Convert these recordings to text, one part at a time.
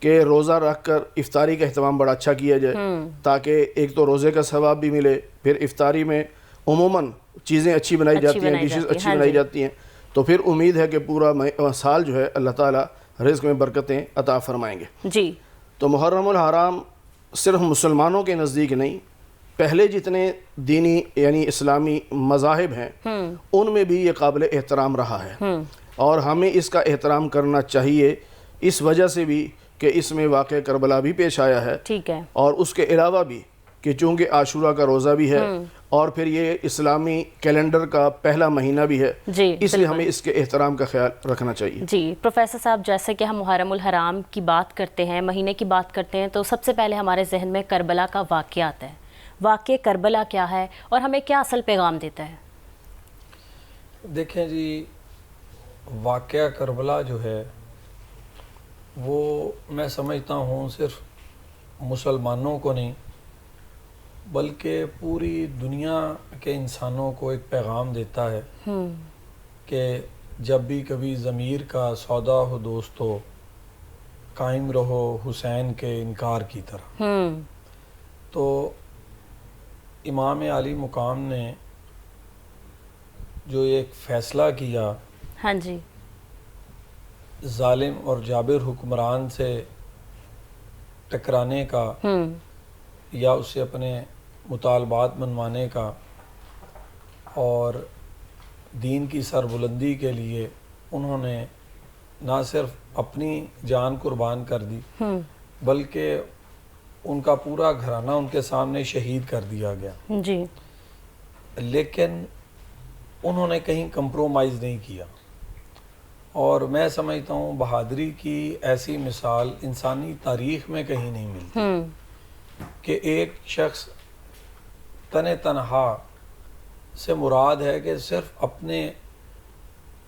کہ روزہ رکھ کر افطاری کا اہتمام بڑا اچھا کیا جائے، تاکہ ایک تو روزے کا ثواب بھی ملے، پھر افطاری میں عموماً چیزیں اچھی بنائی جاتی ہیں، ڈشز اچھی بنائی جاتی ہیں، تو پھر امید ہے کہ پورا سال جو ہے اللہ تعالیٰ رزق میں برکتیں عطا فرمائیں گے. جی. تو محرم الحرام صرف مسلمانوں کے نزدیک نہیں، پہلے جتنے دینی یعنی اسلامی مذاہب ہیں ان میں بھی یہ قابل احترام رہا ہے، اور ہمیں اس کا احترام کرنا چاہیے، اس وجہ سے بھی کہ اس میں واقعہ کربلا بھی پیش آیا ہے، ٹھیک ہے، اور اس کے علاوہ بھی کہ چونکہ عاشورہ کا روزہ بھی ہے اور پھر یہ اسلامی کیلنڈر کا پہلا مہینہ بھی ہے، اس لیے ہمیں اس کے احترام کا خیال رکھنا چاہیے. جی پروفیسر صاحب، جیسے کہ ہم محرم الحرام کی بات کرتے ہیں، مہینے کی بات کرتے ہیں، تو سب سے پہلے ہمارے ذہن میں کربلا کا واقعہ آتا ہے. واقعہ کربلا کیا ہے اور ہمیں کیا اصل پیغام دیتا ہے؟ دیکھیں جی، واقعہ کربلا جو ہے وہ میں سمجھتا ہوں صرف مسلمانوں کو نہیں بلکہ پوری دنیا کے انسانوں کو ایک پیغام دیتا ہے کہ جب بھی کبھی ضمیر کا سودا ہو دوستو، قائم رہو حسین کے انکار کی طرح. تو امام علی مقام نے جو ایک فیصلہ کیا ہاں جی، ظالم اور جابر حکمران سے ٹکرانے کا یا اس سے اپنے مطالبات منوانے کا، اور دین کی سربلندی کے لیے انہوں نے نہ صرف اپنی جان قربان کر دی بلکہ ان کا پورا گھرانہ ان کے سامنے شہید کر دیا گیا. جی. لیکن انہوں نے کہیں کمپرومائز نہیں کیا، اور میں سمجھتا ہوں بہادری کی ایسی مثال انسانی تاریخ میں کہیں نہیں ملتی کہ ایک شخص تنہا سے مراد ہے کہ صرف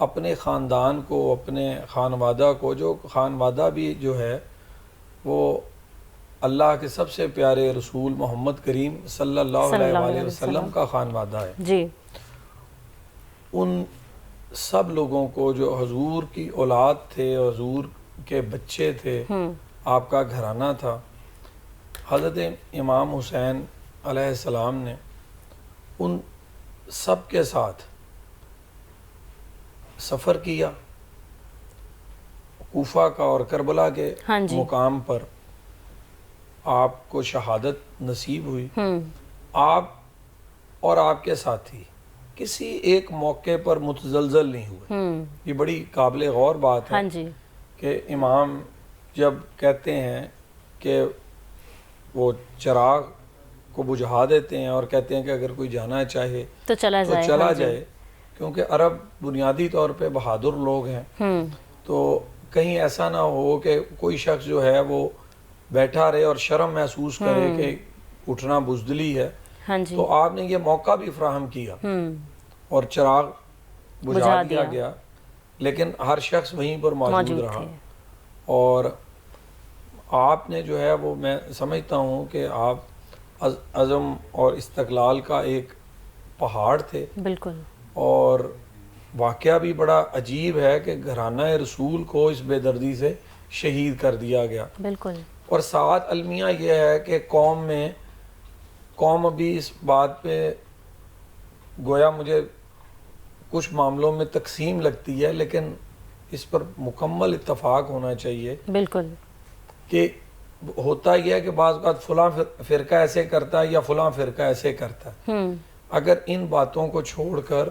اپنے خاندان کو، اپنے خانوادہ کو، جو خانوادہ بھی جو ہے وہ اللہ کے سب سے پیارے رسول محمد کریم صلی اللہ علیہ وآلہ وسلم کا خانوادہ ہے. جی. ان سب لوگوں کو جو حضور کی اولاد تھے، حضور کے بچے تھے، آپ کا گھرانہ تھا، حضرت امام حسین علیہ السلام نے ان سب کے ساتھ سفر کیا کوفہ کا، اور کربلا کے مقام پر آپ کو شہادت نصیب ہوئی. آپ اور آپ کے ساتھی کسی ایک موقع پر متزلزل نہیں ہوئے. یہ بڑی قابل غور بات ہے کہ امام جب کہتے ہیں کہ وہ چراغ کو بجھا دیتے ہیں اور کہتے ہیں کہ اگر کوئی جانا چاہے تو چلا جائے، کیونکہ عرب بنیادی طور پہ بہادر لوگ ہیں، تو کہیں ایسا نہ ہو کہ کوئی شخص جو ہے وہ بیٹھا رہے اور شرم محسوس کرے کہ اٹھنا بزدلی ہے. تو آپ نے یہ موقع بھی فراہم کیا اور چراغ بجھا دیا گیا، لیکن ہر شخص وہیں پر موجود رہا. اور آپ نے جو ہے وہ میں سمجھتا ہوں کہ آپ عزم اور استقلال کا ایک پہاڑ تھے. بالکل. اور واقعہ بھی بڑا عجیب ہے کہ گھرانہ رسول کو اس بے دردی سے شہید کر دیا گیا. بالکل. اور ساتھ المیہ یہ ہے کہ قوم ابھی اس بات پہ گویا مجھے کچھ معاملوں میں تقسیم لگتی ہے، لیکن اس پر مکمل اتفاق ہونا چاہیے. بالکل. کہ ہوتا یہ ہے کہ بعض اوقات فلاں فرقہ ایسے کرتا ہے یا فلاں فرقہ ایسے کرتا ہے. اگر ان باتوں کو چھوڑ کر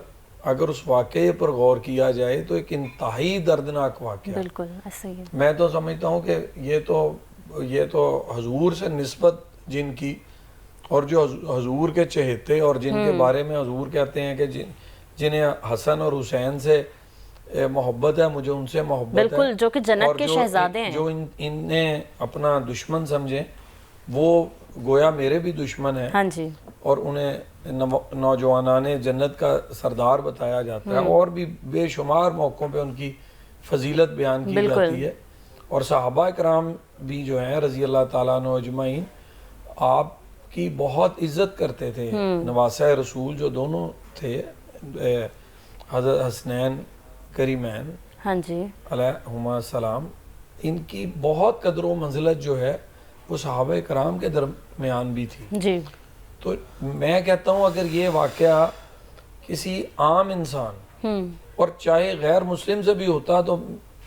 اگر اس واقعے پر غور کیا جائے تو ایک انتہائی دردناک واقعہ. بالکل ایسے ہی. میں تو سمجھتا ہوں کہ یہ تو حضور سے نسبت جن کی، اور جو حضور کے چہیتے اور جن کے بارے میں حضور کہتے ہیں کہ جنہیں حسن اور حسین سے محبت ہے، مجھے ان سے محبت ہے. بالکل، جو کہ جنت کے شہزادے ہیں. جو انہیں اپنا دشمن سمجھیں وہ گویا میرے بھی دشمن ہیں. ہاں جی. اور انہیں نوجوانان جنت کا سردار بتایا جاتا ہے، اور بھی بے شمار موقعوں پہ ان کی فضیلت بیان کی جاتی ہے. اور صحابہ کرام بھی جو ہیں رضی اللہ تعالیٰ عنہ اجمعین آپ کی بہت عزت کرتے تھے. نواسہ رسول جو دونوں تھے، حضرت حسنین کریمین علیہما السلام، ان کی بہت قدر و منزلت جو ہے وہ صحابہ کرام کے درمیان بھی تھی جی. تو میں کہتا ہوں اگر یہ واقعہ کسی عام انسان اور چاہے غیر مسلم سے بھی ہوتا تو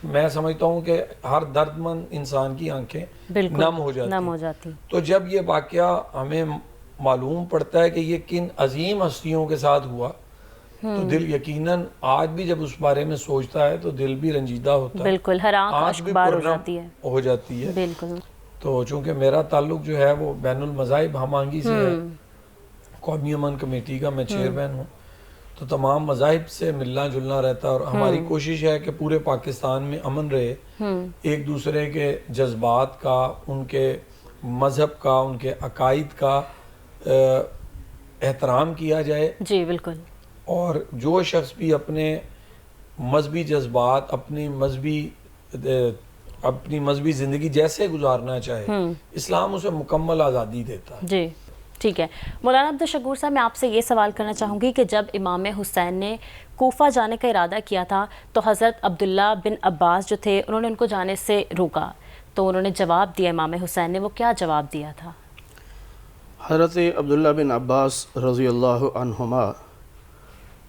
میں سمجھتا ہوں کہ ہر درد مند انسان کی آنکھیں نم ہو جاتی. تو جب یہ واقعہ ہمیں معلوم پڑتا ہے کہ یہ کن عظیم ہستیوں کے ساتھ ہوا تو دل یقیناً آج بھی جب اس بارے میں سوچتا ہے تو دل بھی رنجیدہ ہوتا ہے, بالکل ہر آنکھ آنکھ اشک بھی بار پرنم ہو جاتی ہے. بالکل. تو چونکہ میرا تعلق جو ہے وہ بین المذاہب ہم آہنگی سے ہے, قومی امن کمیٹی کا میں چیئرمین ہوں, تو تمام مذاہب سے ملنا جلنا رہتا ہے اور ہماری کوشش ہے کہ پورے پاکستان میں امن رہے, ایک دوسرے کے جذبات کا, ان کے مذہب کا, ان کے عقائد کا احترام کیا جائے. جی بالکل. اور جو شخص بھی اپنے مذہبی جذبات, اپنی مذہبی زندگی جیسے گزارنا چاہے, اسلام اسے مکمل آزادی دیتا ہے. جی ٹھیک ہے. مولانا عبدالشکور صاحب, میں آپ سے یہ سوال کرنا چاہوں گی کہ جب امام حسین نے کوفہ جانے کا ارادہ کیا تھا تو حضرت عبداللہ بن عباس جو تھے انہوں نے ان کو جانے سے روکا, تو انہوں نے جواب دیا امام حسین نے, وہ کیا جواب دیا تھا؟ حضرت عبداللہ بن عباس رضی اللہ عنہما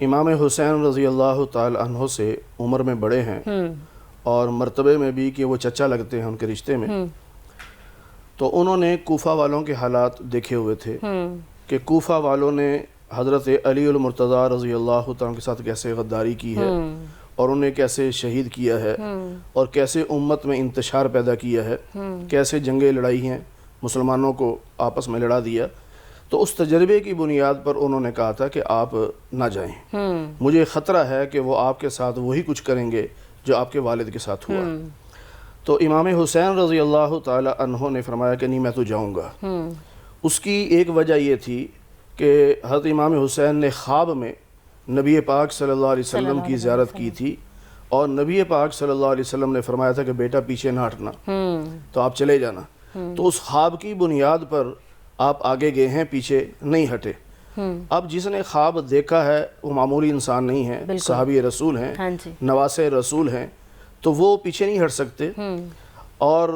امام حسین رضی اللہ تعالی عنہ سے عمر میں بڑے ہیں اور مرتبے میں بھی کہ وہ چچا لگتے ہیں ان کے رشتے میں. تو انہوں نے کوفہ والوں کے حالات دیکھے ہوئے تھے کہ کوفہ والوں نے حضرت علی المرتضیٰ رضی اللہ تعالیٰ کے ساتھ کیسے غداری کی ہے اور انہیں کیسے شہید کیا ہے اور کیسے امت میں انتشار پیدا کیا ہے, کیسے جنگیں لڑائی ہیں, مسلمانوں کو آپس میں لڑا دیا. تو اس تجربے کی بنیاد پر انہوں نے کہا تھا کہ آپ نہ جائیں, مجھے خطرہ ہے کہ وہ آپ کے ساتھ وہی کچھ کریں گے جو آپ کے والد کے ساتھ ہوا. تو امام حسین رضی اللہ تعالی عنہ نے فرمایا کہ نہیں میں تو جاؤں گا. اس کی ایک وجہ یہ تھی کہ حضرت امام حسین نے خواب میں نبی پاک صلی اللہ علیہ وسلم کی زیارت کی تھی اور نبی پاک صلی اللہ علیہ وسلم نے فرمایا تھا کہ بیٹا پیچھے نہ ہٹنا, تو آپ چلے جانا. تو اس خواب کی بنیاد پر آپ آگے گئے ہیں, پیچھے نہیں ہٹے. اب جس نے خواب دیکھا ہے وہ معمولی انسان نہیں ہے, صحابی رسول ہیں, نواسے رسول ہیں, تو وہ پیچھے نہیں ہٹ سکتے. اور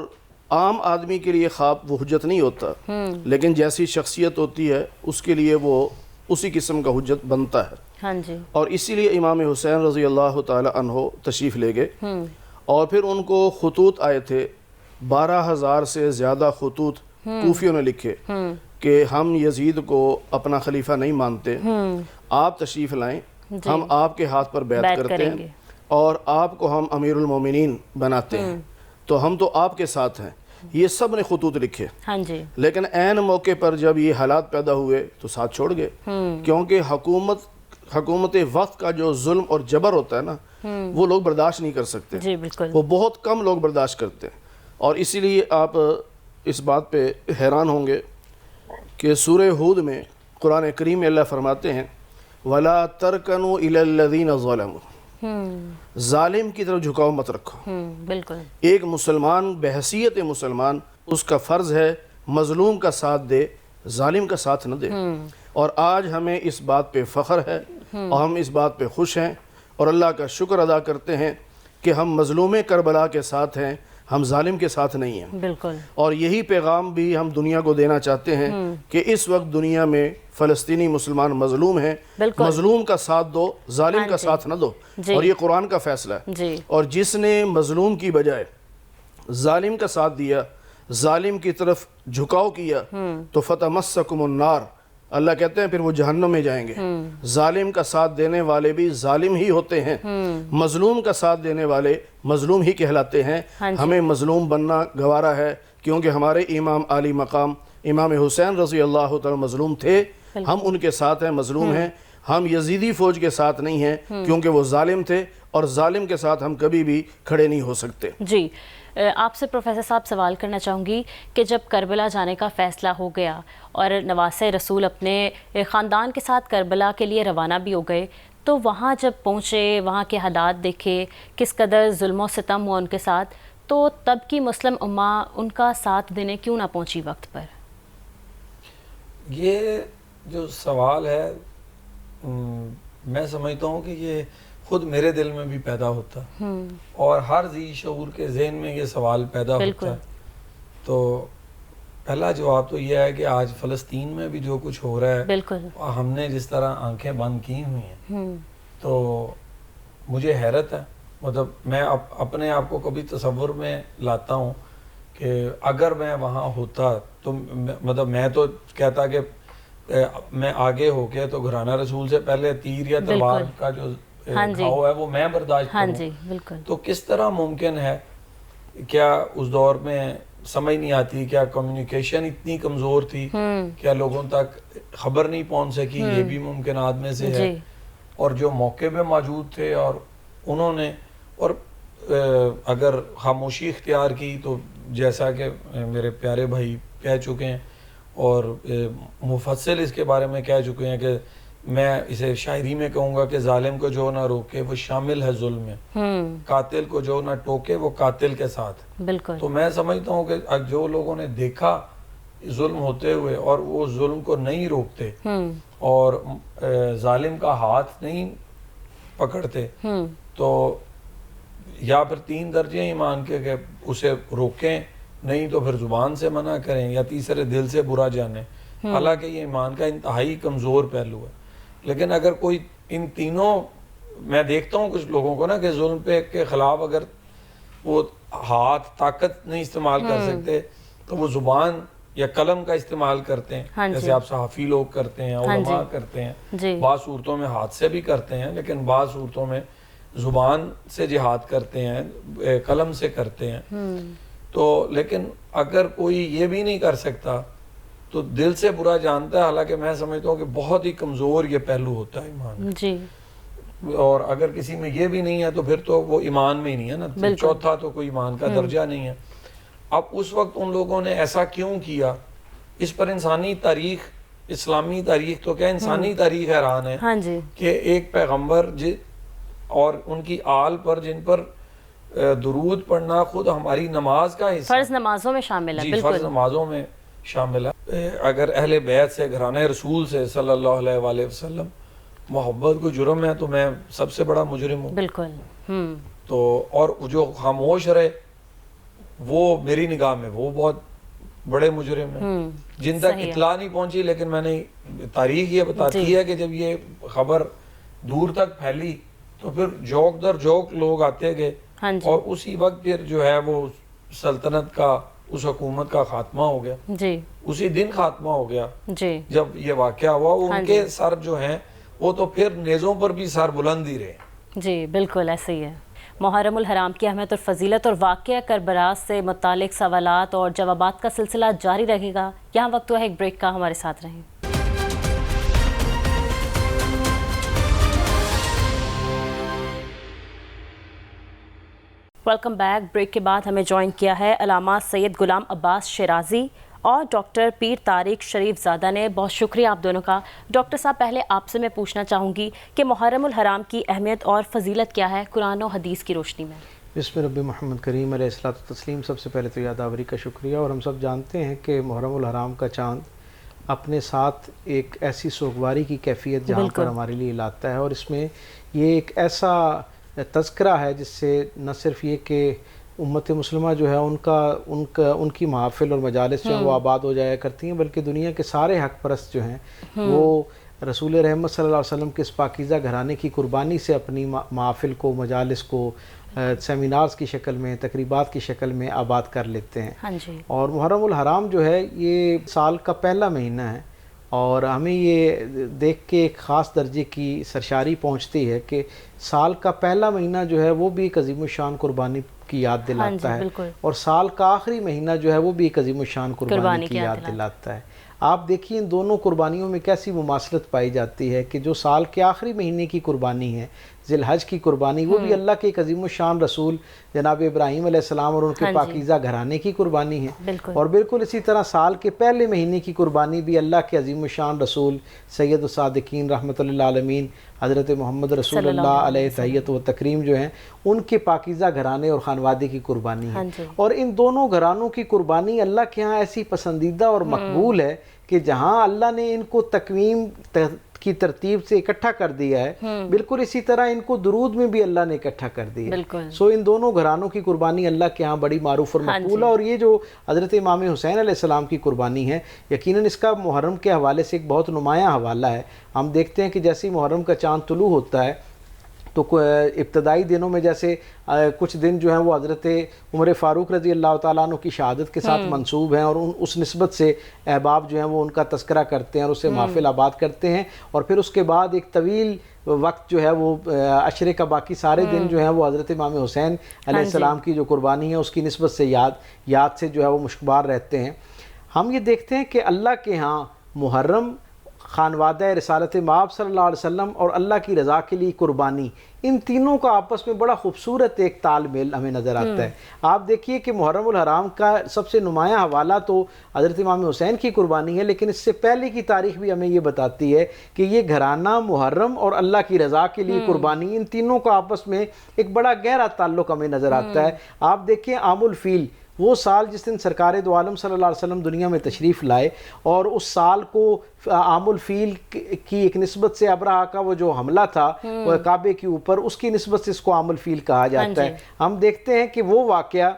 عام آدمی کے لیے خواب وہ حجت نہیں ہوتا, لیکن جیسی شخصیت ہوتی ہے اس کے لیے وہ اسی قسم کا حجت بنتا ہے. اور اسی لیے امام حسین رضی اللہ تعالی عنہ تشریف لے گئے اور پھر ان کو خطوط آئے تھے, 12,000 سے زیادہ خطوط کوفیوں نے لکھے کہ ہم یزید کو اپنا خلیفہ نہیں مانتے, آپ تشریف لائیں, ہم آپ کے ہاتھ پر بیعت کرتے ہیں اور آپ کو ہم امیر المومنین بناتے ہیں, تو ہم تو آپ کے ساتھ ہیں. یہ سب نے خطوط لکھے. لیکن عین موقع پر جب یہ حالات پیدا ہوئے تو ساتھ چھوڑ گئے, کیونکہ حکومت وقت کا جو ظلم اور جبر ہوتا ہے نا وہ لوگ برداشت نہیں کر سکتے, وہ بہت کم لوگ برداشت کرتے ہیں. اور اسی لیے آپ اس بات پہ حیران ہوں گے کہ سورہ ہود میں قرآن کریم میں اللہ فرماتے ہیں وَلَا تَرْكَنُوا إِلَى الَّذِينَ ظَلَمُوا, ظالم کی طرف جھکاؤ مت رکھو. بالکل ایک مسلمان بحیثیت مسلمان اس کا فرض ہے مظلوم کا ساتھ دے, ظالم کا ساتھ نہ دے. اور آج ہمیں اس بات پہ فخر ہے اور ہم اس بات پہ خوش ہیں اور اللہ کا شکر ادا کرتے ہیں کہ ہم مظلوم کربلا کے ساتھ ہیں, ہم ظالم کے ساتھ نہیں ہیں. بالکل. اور یہی پیغام بھی ہم دنیا کو دینا چاہتے ہیں کہ اس وقت دنیا میں فلسطینی مسلمان مظلوم ہیں, مظلوم کا ساتھ دو, ظالم کا ساتھ نہ دو. اور یہ قرآن کا فیصلہ ہے. اور جس نے مظلوم کی بجائے ظالم کا ساتھ دیا, ظالم کی طرف جھکاؤ کیا, تو فَتَمَسَّكُمُ النَّارِ, اللہ کہتے ہیں پھر وہ جہنم میں جائیں گے. ظالم کا ساتھ دینے والے بھی ظالم ہی ہوتے ہیں, مظلوم کا ساتھ دینے والے مظلوم ہی کہلاتے ہیں. ہمیں مظلوم بننا گوارا ہے کیونکہ ہمارے امام عالی مقام امام حسین رضی اللہ تعالی مظلوم تھے, ہم ان کے ساتھ ہیں, مظلوم ہیں. ہم یزیدی فوج کے ساتھ نہیں ہیں کیونکہ وہ ظالم تھے اور ظالم کے ساتھ ہم کبھی بھی کھڑے نہیں ہو سکتے. جی آپ سے پروفیسر صاحب سوال کرنا چاہوں گی کہ جب کربلا جانے کا فیصلہ ہو گیا اور نواسے رسول اپنے خاندان کے ساتھ کربلا کے لیے روانہ بھی ہو گئے, تو وہاں جب پہنچے, وہاں کے حالات دیکھے, کس قدر ظلم و ستم ہوا ان کے ساتھ, تو تب کی مسلم امہ ان کا ساتھ دینے کیوں نہ پہنچی وقت پر؟ یہ جو سوال ہے میں سمجھتا ہوں کہ یہ خود میرے دل میں بھی پیدا ہوتا اور ہر ذی شعور کے ذہن میں یہ سوال پیدا ہوتا ہے. تو پہلا جواب تو یہ ہے کہ آج فلسطین میں بھی جو کچھ ہو رہا ہے ہم نے جس طرح آنکھیں بند کی ہوئی ہیں تو مجھے حیرت ہے. مطلب میں اپنے آپ کو کبھی تصور میں لاتا ہوں کہ اگر میں وہاں ہوتا تو مطلب میں تو کہتا کہ میں آگے ہو کے تو گھرانہ رسول سے پہلے تیر یا تلوار کا جو گھاؤ ہے وہ میں برداشت کروں. تو کس طرح ممکن ہے؟ کیا اس دور میں سمجھ نہیں آتی؟ کیا کمیونیکیشن اتنی کمزور تھی؟ کیا لوگوں تک خبر نہیں پہنچ سکی؟ یہ بھی ممکنات میں سے ہے. اور جو موقع پہ موجود تھے اور انہوں نے اور اگر خاموشی اختیار کی تو جیسا کہ میرے پیارے بھائی کہہ چکے ہیں اور مفصل اس کے بارے میں کہہ چکے ہیں کہ میں اسے شاعری میں کہوں گا کہ ظالم کو جو نہ روکے وہ شامل ہے ظلم میں, قاتل کو جو نہ ٹوکے وہ قاتل کے ساتھ. بالکل. تو میں سمجھتا ہوں کہ جو لوگوں نے دیکھا ظلم ہوتے ہوئے اور وہ ظلم کو نہیں روکتے اور ظالم کا ہاتھ نہیں پکڑتے تو یا پھر 3 درجے ایمان کے کہ اسے روکیں, نہیں تو پھر زبان سے منع کریں, یا تیسرے دل سے برا جانیں. حالانکہ یہ ایمان کا انتہائی کمزور پہلو ہے. لیکن اگر کوئی ان تینوں, میں دیکھتا ہوں کچھ لوگوں کو نا کہ ظلم پہ کے خلاف اگر وہ ہاتھ طاقت نہیں استعمال کر سکتے تو وہ زبان یا قلم کا استعمال کرتے ہیں, جیسے آپ صحافی لوگ کرتے ہیں, علماء کرتے ہیں. بعض صورتوں میں ہاتھ سے بھی کرتے ہیں لیکن بعض صورتوں میں زبان سے جہاد کرتے ہیں, قلم سے کرتے ہیں. تو لیکن اگر کوئی یہ بھی نہیں کر سکتا تو دل سے برا جانتا ہے. حالانکہ میں سمجھتا ہوں کہ بہت ہی کمزور یہ پہلو ہوتا ہے ایمان جی. اور اگر کسی میں یہ بھی نہیں ہے تو پھر تو وہ ایمان میں ہی نہیں ہے نا, چوتھا تو کوئی ایمان کا درجہ نہیں ہے. اب اس وقت ان لوگوں نے ایسا کیوں کیا, اس پر انسانی تاریخ, اسلامی تاریخ تو کیا انسانی تاریخ حیران ہے کہ ایک پیغمبر اور ان کی آل پر جن پر درود پڑھنا خود ہماری نماز کا حصہ, فرض نمازوں میں شامل ہے. جی, فرض نمازوں میں شامل ہے. اگر اہل بیت سے, گھرانہ رسول سے صلی اللہ علیہ وآلہ وسلم محبت کو جرم ہے تو میں سب سے بڑا مجرم ہوں. بالکل. تو اور جو خاموش رہے وہ میری نگاہ میں وہ بہت بڑے مجرم ہیں جن تک اطلاع نہیں پہنچی. لیکن میں نے تاریخ یہ بتاتی ہے کہ جب یہ خبر دور تک پھیلی تو پھر جوک در جوک لوگ آتے گئے اور اسی وقت پھر جو ہے وہ سلطنت کا, اس حکومت کا خاتمہ ہو گیا. جی. اسی دن خاتمہ ہو گیا جی جب یہ واقعہ ہوا. ان کے سر جو ہیں وہ تو پھر نیزوں پر بھی سر بلند ہی رہے. جی بالکل ایسے ہی ہے. محرم الحرام کی اہمیت اور فضیلت اور واقعہ کربلا سے متعلق سوالات اور جوابات کا سلسلہ جاری رہے گا. یہاں وقت ہوا ہے ایک بریک کا, ہمارے ساتھ رہیں. Welcome back. بریک کے بعد ہمیں جوائن کیا ہے علامہ سید غلام عباس شیرازی اور ڈاکٹر پیر طارق شریف زادہ نے. بہت شکریہ آپ دونوں کا. ڈاکٹر صاحب, پہلے آپ سے میں پوچھنا چاہوں گی کہ محرم الحرام کی اہمیت اور فضیلت کیا ہے قرآن و حدیث کی روشنی میں؟ بسم رب محمد کریم علیہ الصلوۃ والتسلیم. سب سے پہلے تو یادآوری کا شکریہ. اور ہم سب جانتے ہیں کہ محرم الحرام کا چاند اپنے ساتھ ایک ایسی سوگواری کی کیفیت جہاں پر ہمارے لیے لاتا ہے, اور اس میں یہ ایک ایسا تذکرہ ہے جس سے نہ صرف یہ کہ امت مسلمہ جو ہے ان کی محافل اور مجالس جو وہ آباد ہو جایا کرتی ہیں, بلکہ دنیا کے سارے حق پرست جو ہیں وہ رسول رحمت صلی اللہ علیہ وسلم کے اس پاکیزہ گھرانے کی قربانی سے اپنی محافل کو, مجالس کو سیمینارز کی شکل میں, تقریبات کی شکل میں آباد کر لیتے ہیں. اور محرم الحرام جو ہے یہ سال کا پہلا مہینہ ہے, اور ہمیں یہ دیکھ کے ایک خاص درجے کی سرشاری پہنچتی ہے کہ سال کا پہلا مہینہ جو ہے وہ بھی ایک عظیم الشان قربانی کی یاد دلاتا ہے, اور سال کا آخری مہینہ جو ہے وہ بھی ایک عظیم الشان قربانی کی یاد دلاتا ہے. آپ دیکھیے ان دونوں قربانیوں میں کیسی مماثلت پائی جاتی ہے کہ جو سال کے آخری مہینے کی قربانی ہے, ذی الحج کی قربانی, وہ بھی اللہ کے ایک عظیم الشان رسول جناب ابراہیم علیہ السلام اور ان کے پاکیزہ گھرانے کی قربانی ہے. اور بالکل اسی طرح سال کے پہلے مہینے کی قربانی بھی اللہ کے عظیم الشان رسول سید الصادقین رحمۃ اللہ عالمین حضرت محمد رسول اللہ علیہ تحیت و تکریم جو ہیں ان کے پاکیزہ گھرانے اور خانوادے کی قربانی ہے. اور ان دونوں گھرانوں کی قربانی اللہ کے ہاں ایسی پسندیدہ اور مقبول ہے کہ جہاں اللہ نے ان کو تقویم کی ترتیب سے اکٹھا کر دیا ہے، بالکل اسی طرح ان کو درود میں بھی اللہ نے اکٹھا کر دیا ہے۔ سو ان دونوں گھرانوں کی قربانی اللہ کے ہاں بڑی معروف اور مقبول ہے، اور یہ جو حضرت امام حسین علیہ السلام کی قربانی ہے یقیناً اس کا محرم کے حوالے سے ایک بہت نمایاں حوالہ ہے۔ ہم دیکھتے ہیں کہ جیسے محرم کا چاند طلوع ہوتا ہے تو ابتدائی دنوں میں جیسے کچھ دن جو ہیں وہ حضرت عمر فاروق رضی اللہ تعالیٰ عنہ کی شہادت کے ساتھ منسوب ہیں، اور اس نسبت سے احباب جو ہیں وہ ان کا تذکرہ کرتے ہیں اور اسے محفل آباد کرتے ہیں، اور پھر اس کے بعد ایک طویل وقت جو ہے وہ عشرے کا باقی سارے دن جو ہیں وہ حضرت امام حسین علیہ السلام کی جو قربانی ہے اس کی نسبت سے یاد سے جو ہے وہ مشکبار رہتے ہیں۔ ہم یہ دیکھتے ہیں کہ اللہ کے ہاں محرم، خانوادہ رسالت مآب صلی اللہ علیہ وسلم اور اللہ کی رضا کے لیے قربانی، ان تینوں کا آپس میں بڑا خوبصورت ایک تال میل ہمیں نظر آتا ہے۔ آپ دیکھیے کہ محرم الحرام کا سب سے نمایاں حوالہ تو حضرت امام حسین کی قربانی ہے، لیکن اس سے پہلے کی تاریخ بھی ہمیں یہ بتاتی ہے کہ یہ گھرانہ محرم اور اللہ کی رضا کے لیے قربانی، ان تینوں کا آپس میں ایک بڑا گہرا تعلق ہمیں نظر آتا ہے۔ آپ دیکھیں عام الفیل، وہ سال جس دن سرکار دو عالم صلی اللہ علیہ وسلم دنیا میں تشریف لائے، اور اس سال کو عام الفیل کی ایک نسبت سے ابرہہ کا وہ جو حملہ تھا وہ کعبے کے اوپر، اس کی نسبت سے اس کو عام الفیل کہا جاتا ہے۔ ہم دیکھتے ہیں کہ وہ واقعہ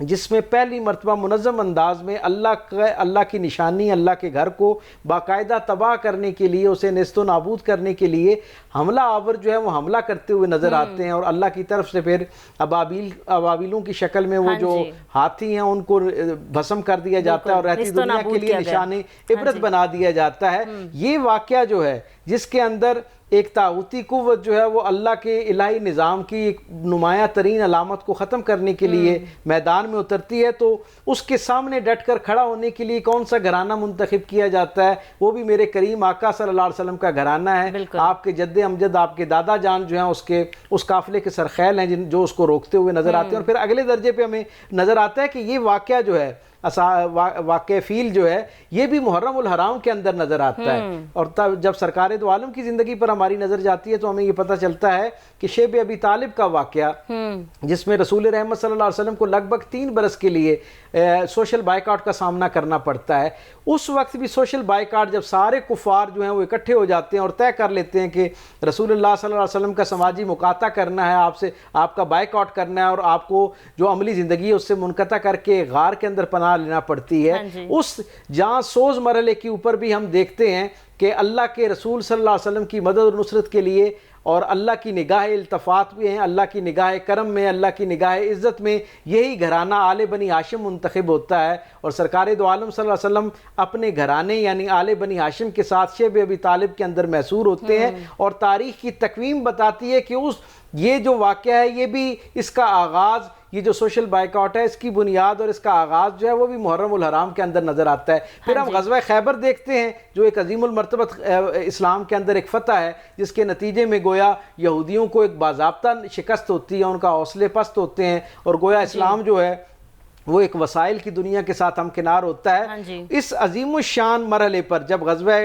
جس میں پہلی مرتبہ منظم انداز میں اللہ کی نشانی، اللہ کے گھر کو باقاعدہ تباہ کرنے کے لیے، اسے نیست و نابود کرنے کے لیے حملہ آور جو ہے وہ حملہ کرتے ہوئے نظر آتے ہیں، اور اللہ کی طرف سے پھر ابابیلوں کی شکل میں وہ جو ہاتھی ہیں ان کو بھسم کر دیا جاتا ہے اور رہتی دنیا کے لیے نشان عبرت بنا دیا جاتا ہے۔ یہ واقعہ جو ہے جس کے اندر ایک طاغوتی قوت جو ہے وہ اللہ کے الہی نظام کی ایک نمایاں ترین علامت کو ختم کرنے کے لیے میدان میں اترتی ہے، تو اس کے سامنے ڈٹ کر کھڑا ہونے کے لیے کون سا گھرانہ منتخب کیا جاتا ہے؟ وہ بھی میرے کریم آقا صلی اللہ علیہ وسلم کا گھرانہ ہے۔ آپ کے جد امجد، آپ کے دادا جان جو ہیں اس قافلے کے سرخیل ہیں جو اس کو روکتے ہوئے نظر آتے ہیں، اور پھر اگلے درجے پہ ہمیں نظر آتا ہے کہ یہ واقعہ جو ہے واقع فیل جو ہے یہ بھی محرم الحرام کے اندر نظر آتا ہے، اور جب سرکار دو عالم کی زندگی پر ہماری نظر جاتی ہے تو ہمیں یہ پتہ چلتا ہے کہ شیب ابی طالب کا واقعہ، جس میں رسول رحمت صلی اللہ علیہ وسلم کو لگ بھگ 3 برس کے لیے سوشل بائیکاٹ کا سامنا کرنا پڑتا ہے۔ اس وقت بھی سوشل بائیکاٹ، جب سارے کفار جو ہیں وہ اکٹھے ہو جاتے ہیں اور طے کر لیتے ہیں کہ رسول اللہ صلی اللہ علیہ وسلم کا سماجی مقاطع کرنا ہے، آپ کا بائیکاٹ کرنا ہے، اور آپ کو جو عملی زندگی ہے اس سے منقطع کر کے غار کے اندر پناہ لینا پڑتی ہے، اس جہاں سوز مرحلے کے اوپر بھی ہم دیکھتے ہیں کہ اللہ کے رسول صلی اللہ علیہ وسلم کی مدد اور نصرت کے لیے اور اللہ کی نگاہ التفات بھی ہیں، اللہ کی نگاہ کرم میں، اللہ کی نگاہ عزت میں یہی گھرانہ آل بنی ہاشم منتخب ہوتا ہے، اور سرکار دو عالم صلی اللہ علیہ وسلم اپنے گھرانے یعنی آل بنی ہاشم کے ساتھ شیب ابی طالب کے اندر محصور ہوتے ہیں، اور تاریخ کی تقویم بتاتی ہے کہ یہ جو واقعہ ہے یہ بھی اس کا آغاز، یہ جو سوشل بائیکاٹ ہے اس کی بنیاد اور اس کا آغاز جو ہے وہ بھی محرم الحرام کے اندر نظر آتا ہے۔ پھر ہم غزوہ خیبر دیکھتے ہیں جو ایک عظیم المرتبت اسلام کے اندر ایک فتح ہے، جس کے نتیجے میں گویا یہودیوں کو ایک باضابطہ شکست ہوتی ہے، ان کا حوصلے پست ہوتے ہیں، اور گویا اسلام جو ہے وہ ایک وسائل کی دنیا کے ساتھ ہمکنار ہوتا ہے۔ اس عظیم الشان مرحلے پر جب غزوہ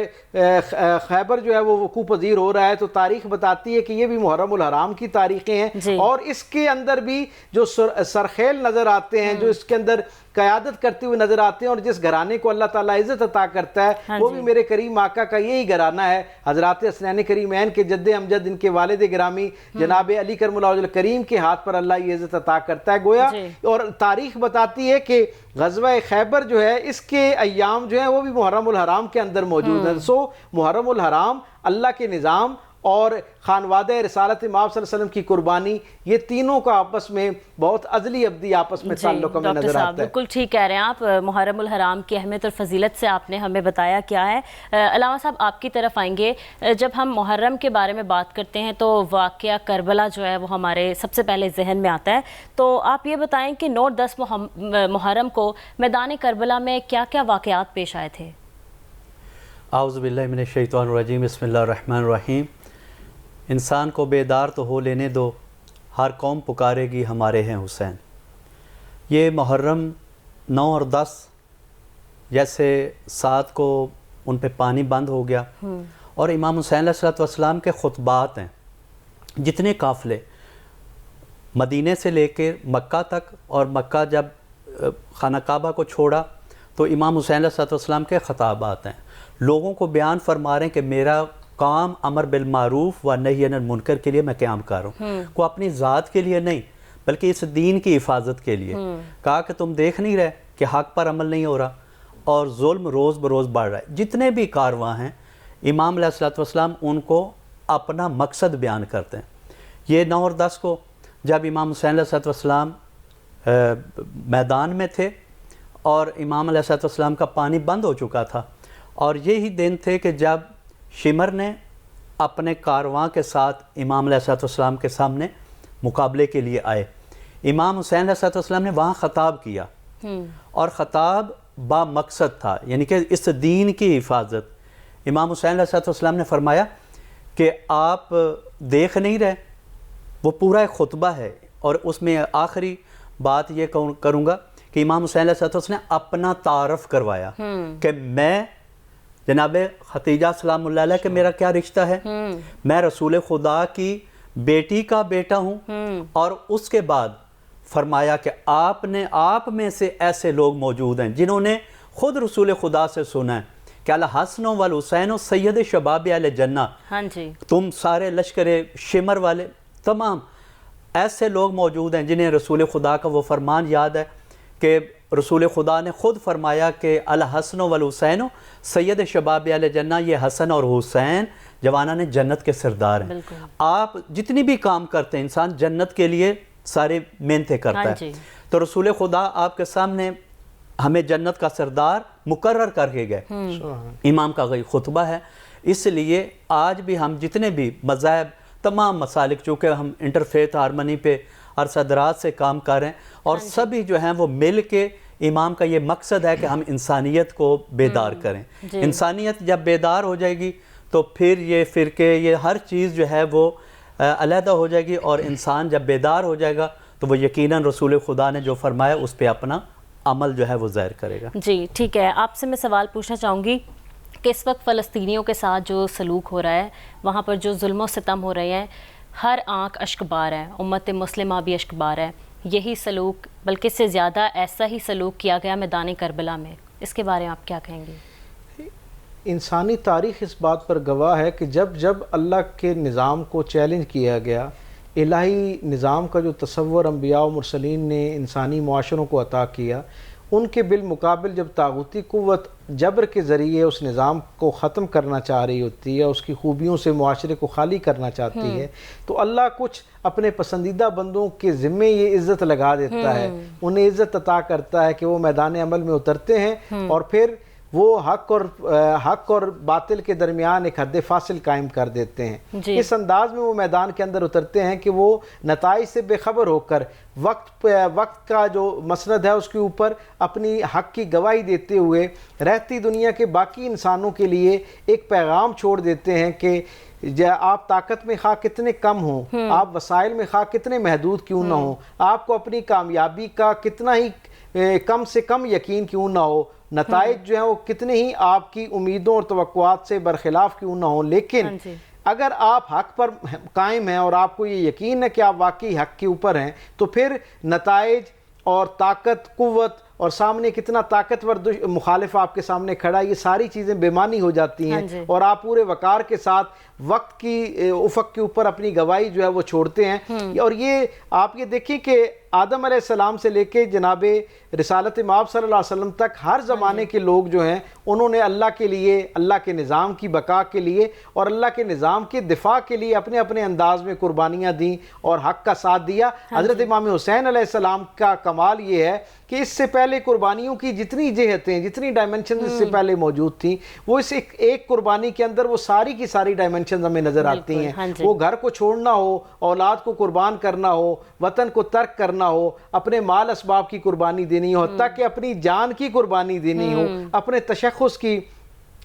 خیبر جو ہے وہ وقوع پذیر ہو رہا ہے تو تاریخ بتاتی ہے کہ یہ بھی محرم الحرام کی تاریخیں ہیں، اور اس کے اندر بھی جو سرخیل نظر آتے ہیں، جو اس کے اندر قیادت کرتے ہوئے نظر آتے ہیں، اور جس گھرانے کو اللہ تعالیٰ عزت عطا کرتا ہے وہ بھی میرے کریم آقا کا یہی گھرانہ ہے، حضرات حسنین کریمین کے جد امجد، ان کے والد گرامی جناب علی کرم اللہ وجہ الکریم کے ہاتھ پر اللہ یہ عزت عطا کرتا ہے گویا۔ اور تاریخ بتاتی ہے کہ غزوہ خیبر جو ہے اس کے ایام جو ہیں وہ بھی محرم الحرام کے اندر موجود ہیں۔ سو محرم الحرام، اللہ کے نظام اور خانوادہ رسالت مآب صلی اللہ علیہ وسلم کی قربانی، یہ تینوں کا آپس میں بہت ازلی ابدی آپس میں تعلق ہمیں نظر آتا ہے۔ بالکل ٹھیک کہہ رہے ہیں آپ، محرم الحرام کی اہمیت اور فضیلت سے آپ نے ہمیں بتایا کیا ہے۔ علامہ صاحب آپ کی طرف آئیں گے، جب ہم محرم کے بارے میں بات کرتے ہیں تو واقعہ کربلا جو ہے وہ ہمارے سب سے پہلے ذہن میں آتا ہے، تو آپ یہ بتائیں کہ 9-10 محرم کو میدان کربلا میں کیا کیا واقعات پیش آئے تھے؟ اعوذ باللہ من الشیطان الرجیم، بسم اللہ الرحمن الرحیم۔ انسان کو بیدار تو ہو لینے دو، ہر قوم پکارے گی ہمارے ہیں حسین۔ یہ محرم 9 اور 10 جیسے 7 کو ان پہ پانی بند ہو گیا، اور امام حسین علیہ السلام کے خطبات ہیں، جتنے قافلے مدینے سے لے کے مکہ تک، اور مکہ جب خانہ کعبہ کو چھوڑا تو امام حسین علیہ السلام کے خطابات ہیں، لوگوں کو بیان فرما رہے ہیں کہ میرا کام امر بالمعروف و نہی عن المنکر کے لیے میں قیام کر رہا ہوں، کو اپنی ذات کے لیے نہیں بلکہ اس دین کی حفاظت کے لیے۔ کہا کہ تم دیکھ نہیں رہے کہ حق پر عمل نہیں ہو رہا اور ظلم روز بروز بڑھ رہا ہے۔ جتنے بھی کارواں ہیں امام علیہ الصلوۃ والسلام ان کو اپنا مقصد بیان کرتے ہیں۔ یہ 9 اور 10 کو جب امام حسین علیہ الصلوۃ والسلام میدان میں تھے اور امام علیہ الصلوۃ والسلام کا پانی بند ہو چکا تھا، اور یہی دن تھے کہ جب شمر نے اپنے کارواں کے ساتھ امام علیہ الصلوۃ والسلام کے سامنے مقابلے کے لیے آئے۔ امام حسین علیہ الصلوۃ والسلام نے وہاں خطاب کیا اور خطاب با مقصد تھا، یعنی کہ اس دین کی حفاظت۔ امام حسین علیہ الصلوۃ والسلام نے فرمایا کہ آپ دیکھ نہیں رہے، وہ پورا ایک خطبہ ہے، اور اس میں آخری بات یہ کروں گا کہ امام حسین علیہ الصلوۃ والسلام نے اپنا تعارف کروایا کہ میں جناب ختیجہ سلام اللہ علیہ کہ میرا کیا رشتہ ہے، میں رسول خدا کی بیٹی کا بیٹا ہوں، اور اس کے بعد فرمایا کہ آپ میں سے ایسے لوگ موجود ہیں جنہوں نے خود رسول خدا سے سنا ہے کہ الحسن والحسین سید شباب اہل جنہ، ہاں جی، تم سارے لشکر شمر والے تمام ایسے لوگ موجود ہیں جنہیں رسول خدا کا وہ فرمان یاد ہے کہ رسول خدا نے خود فرمایا کہ الحسن والحسین سید شباب اہل جنہ، یہ حسن اور حسین جوانان جنت کے سردار ہیں۔ آپ جتنی بھی کام کرتے ہیں انسان جنت کے لیے سارے محنتیں کرتا ہے، تو رسول خدا آپ کے سامنے ہمیں جنت کا سردار مقرر کر کے گئے۔ امام کا خطبہ ہے، اس لیے آج بھی ہم جتنے بھی مذاہب تمام مسالک، چونکہ ہم انٹرفیتھ ہارمنی پہ عرصہ دراز سے کام کر رہے ہیں، اور سبھی جو ہیں وہ مل کے امام کا یہ مقصد ہے کہ ہم انسانیت کو بیدار کریں۔ انسانیت جب بیدار ہو جائے گی تو پھر یہ فرقے، یہ ہر چیز جو ہے وہ علیحدہ ہو جائے گی، اور انسان جب بیدار ہو جائے گا تو وہ یقیناً رسول خدا نے جو فرمایا اس پہ اپنا عمل جو ہے وہ ظاہر کرے گا۔ جی ٹھیک ہے، آپ سے میں سوال پوچھنا چاہوں گی کہ اس وقت فلسطینیوں کے ساتھ جو سلوک ہو رہا ہے، وہاں پر جو ظلم و ستم ہو رہے ہیں، ہر آنکھ اشکبار ہے، امت مسلمہ بھی اشکبار ہے۔ یہی سلوک بلکہ اس سے زیادہ ایسا ہی سلوک کیا گیا میدان کربلا میں، اس کے بارے میں آپ کیا کہیں گے؟ انسانی تاریخ اس بات پر گواہ ہے کہ جب جب اللہ کے نظام کو چیلنج کیا گیا، الہی نظام کا جو تصور انبیاء و مرسلین نے انسانی معاشروں کو عطا کیا، ان کے بالمقابل جب طاغوتی قوت جبر کے ذریعے اس نظام کو ختم کرنا چاہ رہی ہوتی ہے، اس کی خوبیوں سے معاشرے کو خالی کرنا چاہتی ہے، تو اللہ کچھ اپنے پسندیدہ بندوں کے ذمے یہ عزت لگا دیتا ہے، انہیں عزت عطا کرتا ہے کہ وہ میدان عمل میں اترتے ہیں، اور پھر وہ حق اور باطل کے درمیان ایک حد فاصل قائم کر دیتے ہیں۔ اس انداز میں وہ میدان کے اندر اترتے ہیں کہ وہ نتائج سے بے خبر ہو کر وقت کا جو مسند ہے اس کے اوپر اپنی حق کی گواہی دیتے ہوئے رہتی دنیا کے باقی انسانوں کے لیے ایک پیغام چھوڑ دیتے ہیں کہ آپ طاقت میں خواہ کتنے کم ہوں، آپ وسائل میں خواہ کتنے محدود کیوں نہ ہوں، آپ کو اپنی کامیابی کا کتنا ہی کم سے کم یقین کیوں نہ ہو، نتائج جو ہیں وہ کتنے ہی آپ کی امیدوں اور توقعات سے برخلاف کیوں نہ ہوں، لیکن اگر آپ حق پر قائم ہیں اور آپ کو یہ یقین ہے کہ آپ واقعی حق کے اوپر ہیں، تو پھر نتائج اور طاقت، قوت اور سامنے کتنا طاقتور مخالف آپ کے سامنے کھڑا ہے، یہ ساری چیزیں بے معنی ہو جاتی ہیں، اور آپ پورے وقار کے ساتھ وقت کی افق کے اوپر اپنی گواہی جو ہے وہ چھوڑتے ہیں۔ اور یہ آپ یہ دیکھیں کہ آدم علیہ السلام سے لے کے جناب رسالت مآب صلی اللہ علیہ وسلم تک ہر زمانے کے لوگ جو ہیں انہوں نے اللہ کے لیے، اللہ کے نظام کی بقا کے لیے اور اللہ کے نظام کے دفاع کے لیے اپنے اپنے انداز میں قربانیاں دیں اور حق کا ساتھ دیا۔ حضرت امام حسین علیہ السلام کا کمال یہ ہے کہ اس سے پہلے قربانیوں کی جتنی جہتیں، جتنی ڈائمنشنز اس سے پہلے موجود تھیں، وہ اس ایک قربانی کے اندر وہ ساری کی ساری ڈائمنشنز ہمیں نظر آتی ہیں۔ وہ گھر کو چھوڑنا ہو، اولاد کو قربان کرنا ہو، وطن کو ترک کرنا ہو، اپنے مال اسباب کی قربانی دینی ہو، تاکہ اپنی جان کی قربانی دینی ہو، اپنے تشخص کی،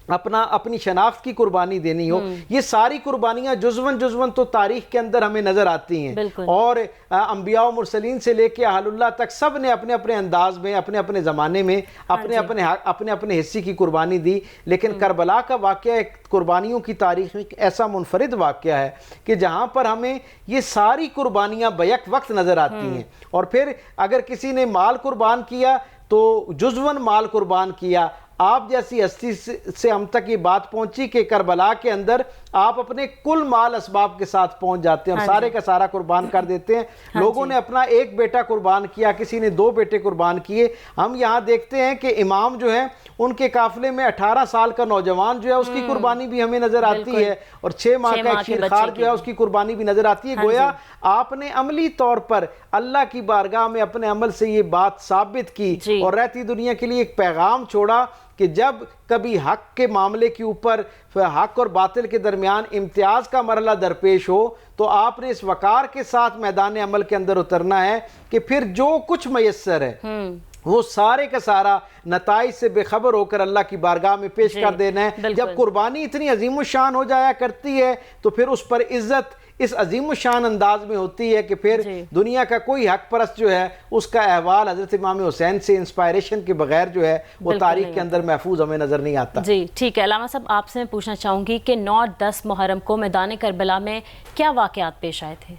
اپنی شناخت کی قربانی دینی ہو، یہ ساری قربانیاں جزون تو تاریخ کے اندر ہمیں نظر آتی ہیں۔ اور انبیاء و مرسلین سے لے کے اہل اللہ تک سب نے اپنے اپنے انداز میں، اپنے اپنے زمانے میں اپنے اپنے حصے کی قربانی دی۔ لیکن کربلا کا واقعہ ایک قربانیوں کی تاریخ میں ایسا منفرد واقعہ ہے کہ جہاں پر ہمیں یہ ساری قربانیاں بیک وقت نظر آتی ہیں، اور پھر اگر کسی نے مال قربان کیا تو جزون مال قربان کیا، آپ جیسی ہستی سے ہم تک یہ بات پہنچی کہ کربلا کے اندر آپ اپنے کل مال اسباب کے ساتھ پہنچ جاتے ہیں اور سارے کا سارا قربان کر دیتے ہیں. لوگوں نے اپنا ایک بیٹا قربان کیا, کسی نے 2 بیٹے قربان کیے. ہم یہاں دیکھتے ہیں کہ امام جو ہیں ان کے قافلے میں 18 سال کا نوجوان جو ہے اس کی قربانی بھی ہمیں نظر آتی ہے, اور 6 ماہ کا ایک شیرخوار جو ہے اس کی قربانی بھی نظر آتی ہے. گویا آپ نے عملی طور پر اللہ کی بارگاہ میں اپنے عمل سے یہ بات ثابت کی اور رہتی دنیا کے لیے ایک پیغام چھوڑا کہ جب کبھی حق کے معاملے کے اوپر, حق اور باطل کے درمیان امتیاز کا مرحلہ درپیش ہو تو آپ نے اس وقار کے ساتھ میدان عمل کے اندر اترنا ہے کہ پھر جو کچھ میسر ہے وہ سارے کا سارا نتائج سے بے خبر ہو کر اللہ کی بارگاہ میں پیش کر دینا ہے. جب قربانی اتنی عظیم الشان ہو جایا کرتی ہے تو پھر اس پر عزت اس عظیم الشان انداز میں ہوتی ہے کہ پھر دنیا کا کوئی حق پرست جو ہے اس کا احوال حضرت امام حسین سے انسپائریشن کے بغیر جو ہے وہ تاریخ کے اندر محفوظ ہمیں نظر نہیں آتا. جی ٹھیک ہے. علامہ صاحب آپ سے میں پوچھنا چاہوں گی کہ 9-10 محرم کو میدان کربلا میں کیا واقعات پیش آئے تھے؟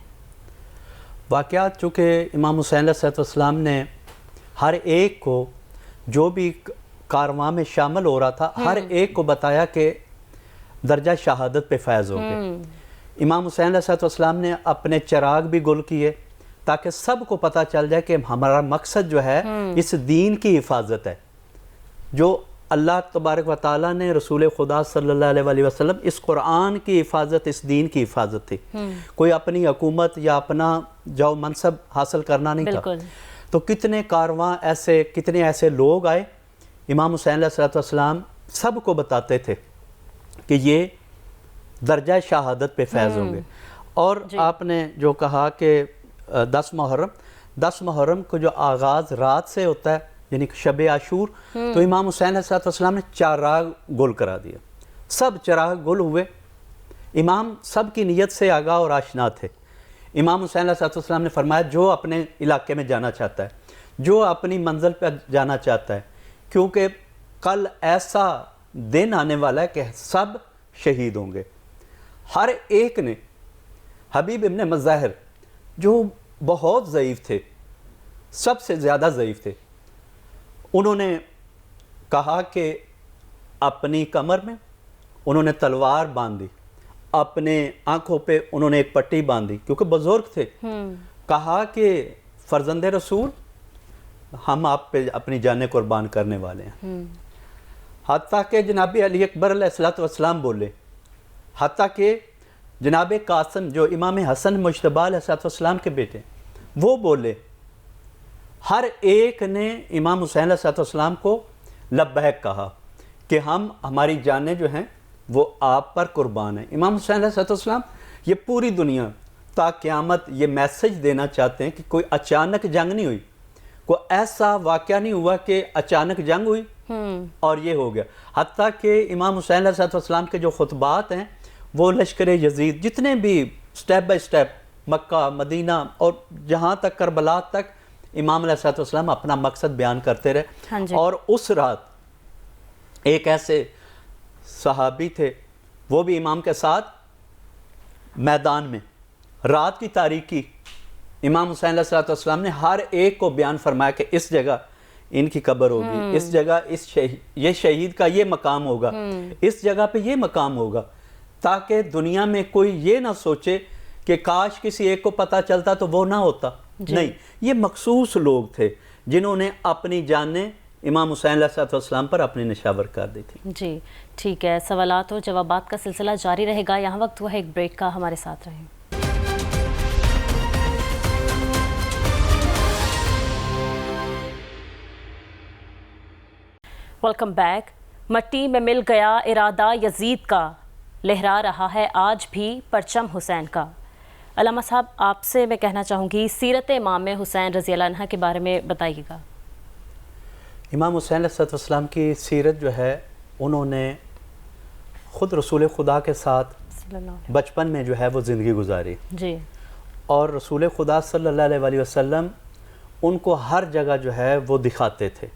واقعات چونکہ امام حسین علیہ السلام نے ہر ایک کو جو بھی کارواں میں شامل ہو رہا تھا ہر ایک کو بتایا کہ درجہ شہادت پہ فائز ہو گئے. امام حسین علیہ السلام نے اپنے چراغ بھی گل کیے تاکہ سب کو پتہ چل جائے کہ ہمارا مقصد جو ہے اس دین کی حفاظت ہے. جو اللہ تبارک و تعالیٰ نے رسول خدا صلی اللہ علیہ وسلم اس قرآن کی حفاظت, اس دین کی حفاظت تھی. کوئی اپنی حکومت یا اپنا جو منصب حاصل کرنا نہیں تھا. تو کتنے کارواں ایسے, کتنے ایسے لوگ آئے, امام حسین علیہ السلام سب کو بتاتے تھے کہ یہ درجہ شہادت پہ فیض ہوں گے. اور آپ نے جو کہا کہ 10 محرم کو جو آغاز رات سے ہوتا ہے یعنی شب عاشور, تو امام حسین علیہ السلام نے چراغ گل کرا دیا. سب چراغ گل ہوئے. امام سب کی نیت سے آگاہ اور آشنا تھے. امام حسین علیہ السلام نے فرمایا جو اپنے علاقے میں جانا چاہتا ہے, جو اپنی منزل پہ جانا چاہتا ہے, کیونکہ کل ایسا دن آنے والا ہے کہ سب شہید ہوں گے. ہر ایک نے, حبیب ابن مظاہر جو بہت ضعیف تھے, سب سے زیادہ ضعیف تھے, انہوں نے کہا کہ اپنی کمر میں انہوں نے تلوار باندھی, اپنے آنکھوں پہ انہوں نے ایک پٹی باندھی کیونکہ بزرگ تھے. کہا کہ فرزند رسول ہم آپ پہ اپنی جانیں قربان کرنے والے ہیں. حتیٰ کہ جناب علی اکبر علیہ السلام بولے, حتیٰ کہ جناب قاسم جو امام حسن مجتبی علیہ السلام کے بیٹے وہ بولے. ہر ایک نے امام حسین علیہ السلام کو لبیک کہا کہ ہماری جانیں جو ہیں وہ آپ پر قربان ہیں. امام حسین علیہ السلام یہ پوری دنیا تا قیامت یہ میسج دینا چاہتے ہیں کہ کوئی اچانک جنگ نہیں ہوئی, کوئی ایسا واقعہ نہیں ہوا کہ اچانک جنگ ہوئی اور یہ ہو گیا. حتیٰ کہ امام حسین علیہ السلام کے جو خطبات ہیں وہ لشکر یزید جتنے بھی سٹیپ بائی سٹیپ مکہ مدینہ اور جہاں تک کربلا تک امام علیہ السلام اپنا مقصد بیان کرتے رہے. اور اس رات ایک ایسے صحابی تھے وہ بھی امام کے ساتھ میدان میں, رات کی تاریکی, امام حسین علیہ السلام نے ہر ایک کو بیان فرمایا کہ اس جگہ ان کی قبر ہوگی, اس جگہ یہ شہید کا یہ مقام ہوگا, اس جگہ پہ یہ مقام ہوگا, تاکہ دنیا میں کوئی یہ نہ سوچے کہ کاش کسی ایک کو پتہ چلتا تو وہ نہ ہوتا. نہیں, یہ مخصوص لوگ تھے جنہوں نے اپنی جانیں امام حسین علیہ السلام پر اپنی نشاور کر دی تھی. جی ٹھیک ہے, سوالات اور جوابات کا سلسلہ جاری رہے گا. یہاں وقت ہوا ہے ایک بریک کا, ہمارے ساتھ رہیں. Welcome back. مٹی میں مل گیا ارادہ یزید کا, لہرا رہا ہے آج بھی پرچم حسین کا. علامہ صاحب آپ سے میں کہنا چاہوں گی سیرت امام حسین رضی اللہ عنہ کے بارے میں بتائیے گا. امام حسین علیہ السلام کی سیرت جو ہے انہوں نے خود رسول خدا کے ساتھ بچپن میں جو ہے وہ زندگی گزاری جی, اور رسول خدا صلی اللہ علیہ وسلم ان کو ہر جگہ جو ہے وہ دکھاتے تھے.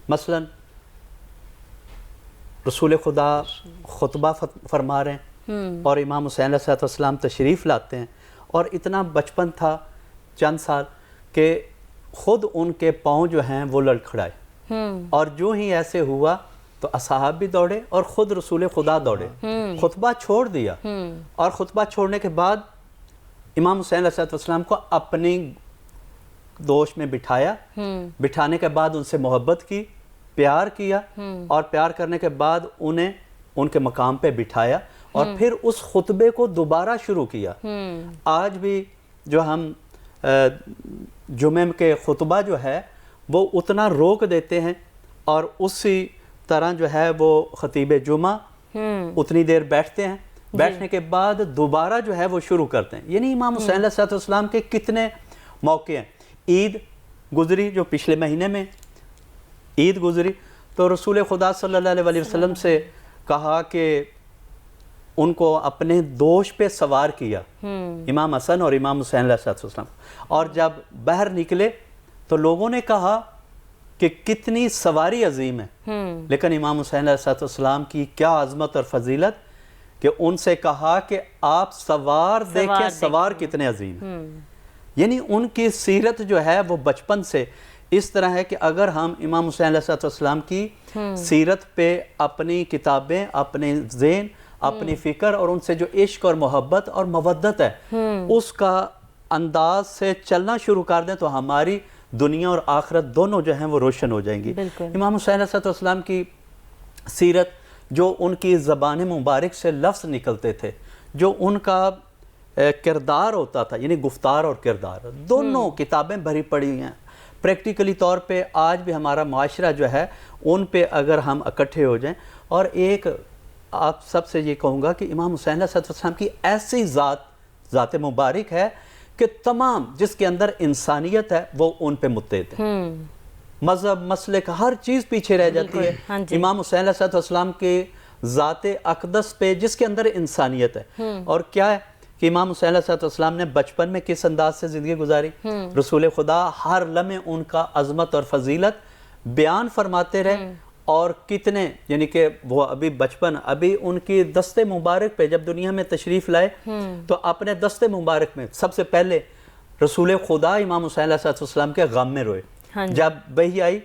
مثلا رسول خدا خطبہ فرما رہے ہیں اور امام حسین علیہ السلام تشریف لاتے ہیں, اور اتنا بچپن تھا چند سال کہ خود ان کے پاؤں جو ہیں وہ لڑکھڑائے, اور جو ہی ایسے ہوا تو اصحاب بھی دوڑے اور خود رسول خدا دوڑے، خطبہ چھوڑ دیا، اور خطبہ چھوڑنے کے بعد امام حسین علیہ السلام کو اپنی دوش میں بٹھایا، بٹھانے کے بعد ان سے محبت کی، پیار کیا، اور پیار کرنے کے بعد انہیں ان کے مقام پہ بٹھایا، اور پھر اس خطبے کو دوبارہ شروع کیا۔ آج بھی جو ہم جمعہ کے خطبہ جو ہے وہ اتنا روک دیتے ہیں، اور اسی طرح جو ہے وہ خطیب جمعہ اتنی دیر بیٹھتے ہیں، بیٹھنے کے بعد دوبارہ جو ہے وہ شروع کرتے ہیں۔ یعنی امام حسین علیہ السلام کے کتنے موقع ہیں۔ عید گزری جو پچھلے مہینے میں عید گزری، تو رسول خدا صلی اللہ علیہ وسلم سے کہا کہ ان کو اپنے دوش پہ سوار کیا، امام حسن اور امام حسین علیہ السلام، اور جب باہر نکلے تو لوگوں نے کہا کہ کتنی سواری عظیم ہے، لیکن امام حسین علیہ السلام کی کیا عظمت اور فضیلت کہ ان سے کہا کہ آپ سوار دیکھیں سوار کتنے عظیم ہیں۔ یعنی ان کی سیرت جو ہے وہ بچپن سے اس طرح ہے کہ اگر ہم امام حسین علیہ السلام کی سیرت پہ اپنی کتابیں، اپنے ذہن، اپنی فکر، اور ان سے جو عشق اور محبت اور مودت ہے اس کا انداز سے چلنا شروع کر دیں تو ہماری دنیا اور آخرت دونوں جو ہیں وہ روشن ہو جائیں گی۔ امام حسین علیہ السلام کی سیرت، جو ان کی زبان مبارک سے لفظ نکلتے تھے، جو ان کا کردار ہوتا تھا، یعنی گفتار اور کردار دونوں کتابیں بھری پڑی ہیں۔ پریکٹیکلی طور پہ آج بھی ہمارا معاشرہ جو ہے ان پہ اگر ہم اکٹھے ہو جائیں، اور ایک آپ سب سے یہ کہوں گا کہ امام حسین علیہ السلام کی ایسی ذات مبارک ہے کہ تمام جس کے اندر انسانیت ہے وہ ان پہ متحد ہے، مذہب، مسلک، ہر چیز پیچھے رہ جاتی ہے۔ امام حسین علیہ السلام کے ذات اقدس پہ جس کے اندر انسانیت ہے، اور کیا ہے کہ امام حسین علیہ السلام نے بچپن میں کس انداز سے زندگی گزاری، رسول خدا ہر لمحے ان کا عظمت اور فضیلت بیان فرماتے رہے، اور کتنے، یعنی کہ وہ ابھی بچپن، ابھی ان کی دست مبارک پہ جب دنیا میں تشریف لائے تو اپنے دست مبارک میں سب سے پہلے رسول خدا امام حسین علیہ السلام کے غم میں روئے، جب وحی آئی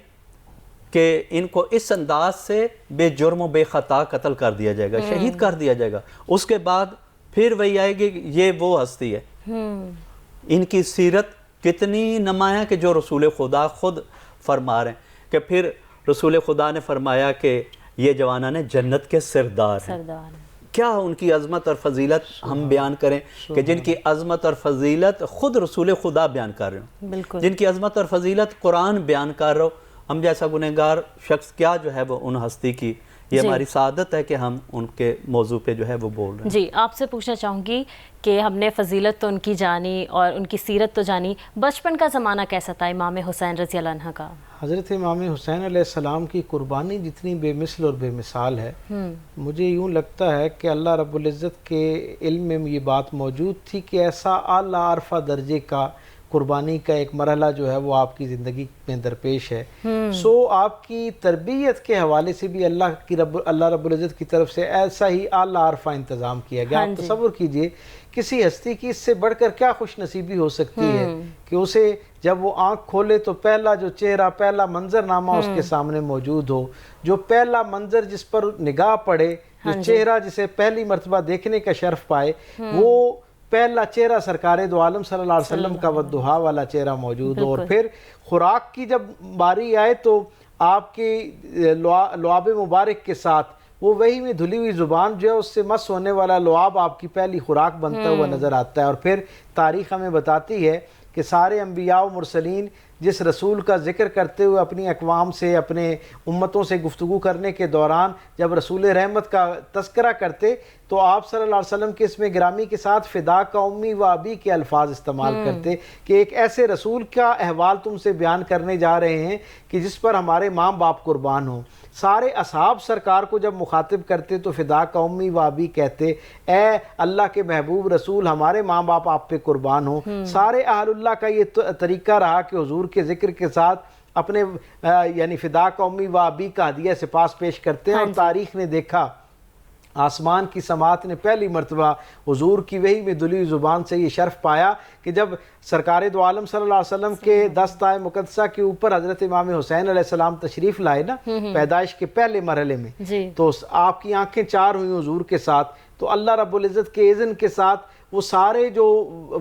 کہ ان کو اس انداز سے بے جرم و بے خطا قتل کر دیا جائے گا، شہید کر دیا جائے گا، اس کے بعد پھر وہی آئے گی کہ یہ وہ ہستی ہے۔ ان کی سیرت کتنی نمایاں کہ جو رسول خدا خود فرما رہے ہیں کہ پھر رسول خدا نے فرمایا کہ یہ جوانان جنت کے سردار ہیں۔ کیا ان کی عظمت اور فضیلت ہم بیان کریں کہ جن کی عظمت اور فضیلت خود رسول خدا بیان کر رہے ہوں، جن کی عظمت اور فضیلت قرآن بیان کر رہا ہو، ہم جیسا گنہگار شخص کیا جو ہے وہ ان ہستی کی، یہ ہماری سعادت ہے کہ ہم ان کے موضوع پہ جو ہے وہ بول رہے ہیں۔ جی، آپ سے پوچھنا چاہوں گی کہ ہم نے فضیلت تو ان کی جانی اور ان کی سیرت تو جانی، بچپن کا زمانہ کیسا تھا امام حسین رضی اللہ عنہ کا؟ حضرت امام حسین علیہ السلام کی قربانی جتنی بے مثل اور بے مثال ہے، مجھے یوں لگتا ہے کہ اللہ رب العزت کے علم میں یہ بات موجود تھی کہ ایسا اعلیٰ عرفہ درجے کا قربانی کا ایک مرحلہ جو ہے وہ آپ کی زندگی میں درپیش ہے۔ سو آپ کی تربیت کے حوالے سے بھی اللہ رب العزت کی طرف سے ایسا ہی اعلیٰ عرفہ انتظام کیا گیا۔ آپ تصور کیجئے کسی ہستی کی اس سے بڑھ کر کیا خوش نصیبی ہو سکتی ہے کہ اسے جب وہ آنکھ کھولے تو پہلا جو چہرہ، پہلا منظر نامہ اس کے سامنے موجود ہو، جو پہلا منظر جس پر نگاہ پڑے، جو چہرہ جسے پہلی مرتبہ دیکھنے کا شرف پائے، وہ پہلا چہرہ سرکار دو عالم صلی اللہ علیہ وسلم کا والضحیٰ والا چہرہ موجود ہو، اور پھر خوراک کی جب باری آئے تو آپ کے لعاب مبارک کے ساتھ وہ وہی میں دھلی ہوئی زبان جو ہے اس سے مس ہونے والا لعاب آپ کی پہلی خوراک بنتا ہوا نظر آتا ہے۔ اور پھر تاریخ ہمیں بتاتی ہے کہ سارے انبیاء و مرسلین جس رسول کا ذکر کرتے ہوئے اپنی اقوام سے، اپنے امتوں سے گفتگو کرنے کے دوران جب رسول رحمت کا تذکرہ کرتے تو آپ صلی اللہ علیہ وسلم کے اسم گرامی کے ساتھ فدا کا امی و ابی کے الفاظ استعمال کرتے کہ ایک ایسے رسول کا احوال تم سے بیان کرنے جا رہے ہیں کہ جس پر ہمارے ماں باپ قربان ہوں۔ سارے اصحاب سرکار کو جب مخاطب کرتے تو فدا کا امی و ابی کہتے، اے اللہ کے محبوب رسول ہمارے ماں باپ آپ پہ قربان ہوں۔ سارے اہل اللہ کا یہ طریقہ رہا کہ حضور کے ذکر کے ساتھ اپنے یعنی فدا کا امی و ابی کا ہدیہ سپاس پیش کرتے ہیں، اور تاریخ نے دیکھا آسمان کی سماعت نے پہلی مرتبہ حضور کی وحی میں دلی زبان سے یہ شرف پایا کہ جب سرکار دو عالم صلی اللہ علیہ وسلم کے دستائے مقدسہ کے اوپر حضرت امام حسین علیہ السلام تشریف لائے نا پیدائش کے پہلے مرحلے میں، تو آپ کی آنکھیں چار ہوئیں حضور کے ساتھ، تو اللہ رب العزت کے اذن کے ساتھ وہ سارے جو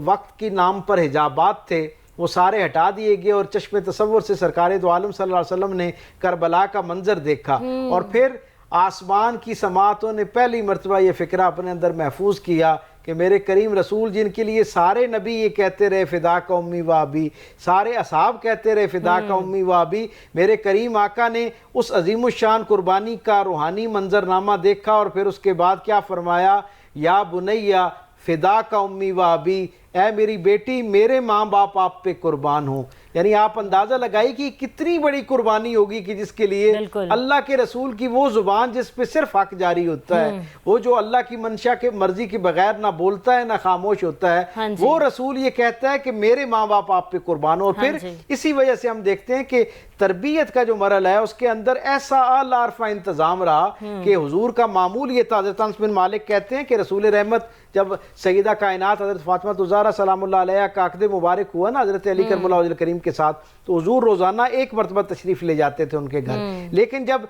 وقت کی نام پر حجابات تھے وہ سارے ہٹا دیے گئے، اور چشم تصور سے سرکار دو عالم صلی اللہ علیہ وسلم نے کربلا کا منظر دیکھا، اور پھر آسمان کی سماعتوں نے پہلی مرتبہ یہ فکرہ اپنے اندر محفوظ کیا کہ میرے کریم رسول جن کے لیے سارے نبی یہ کہتے رہے فدا کا امی و ابی، سارے اصحاب کہتے رہے فدا کا امی و ابی، میرے کریم آقا نے اس عظیم الشان قربانی کا روحانی منظرنامہ دیکھا، اور پھر اس کے بعد کیا فرمایا، یا بنیا فدا کا امی و ابی، اے میری بیٹی میرے ماں باپ آپ پہ قربان ہوں۔ یعنی آپ اندازہ لگائی کہ کتنی بڑی قربانی ہوگی کہ جس کے لیے اللہ کے رسول کی وہ زبان جس پہ صرف حق جاری ہوتا ہے، وہ جو اللہ کی منشا کے مرضی کے بغیر نہ بولتا ہے نہ خاموش ہوتا ہے، وہ رسول یہ کہتا ہے کہ میرے ماں باپ آپ پہ قربان ہوں۔ اور پھر اسی وجہ سے ہم دیکھتے ہیں کہ تربیت کا جو مرحلہ ہے اس کے اندر ایسا اعلیٰ عرفہ انتظام رہا کہ حضور کا معمول یہ تھا۔ حضرت انس بن مالک کہتے ہیں کہ رسول رحمت جب سیدہ کائنات حضرت فاطمہ الزہرا سلام اللہ علیہ کا عقد مبارک ہوا نا حضرت علی کرم اللہ وجہ کریم کے ساتھ، تو حضور روزانہ ایک مرتبہ تشریف لے جاتے تھے ان کے گھر، لیکن جب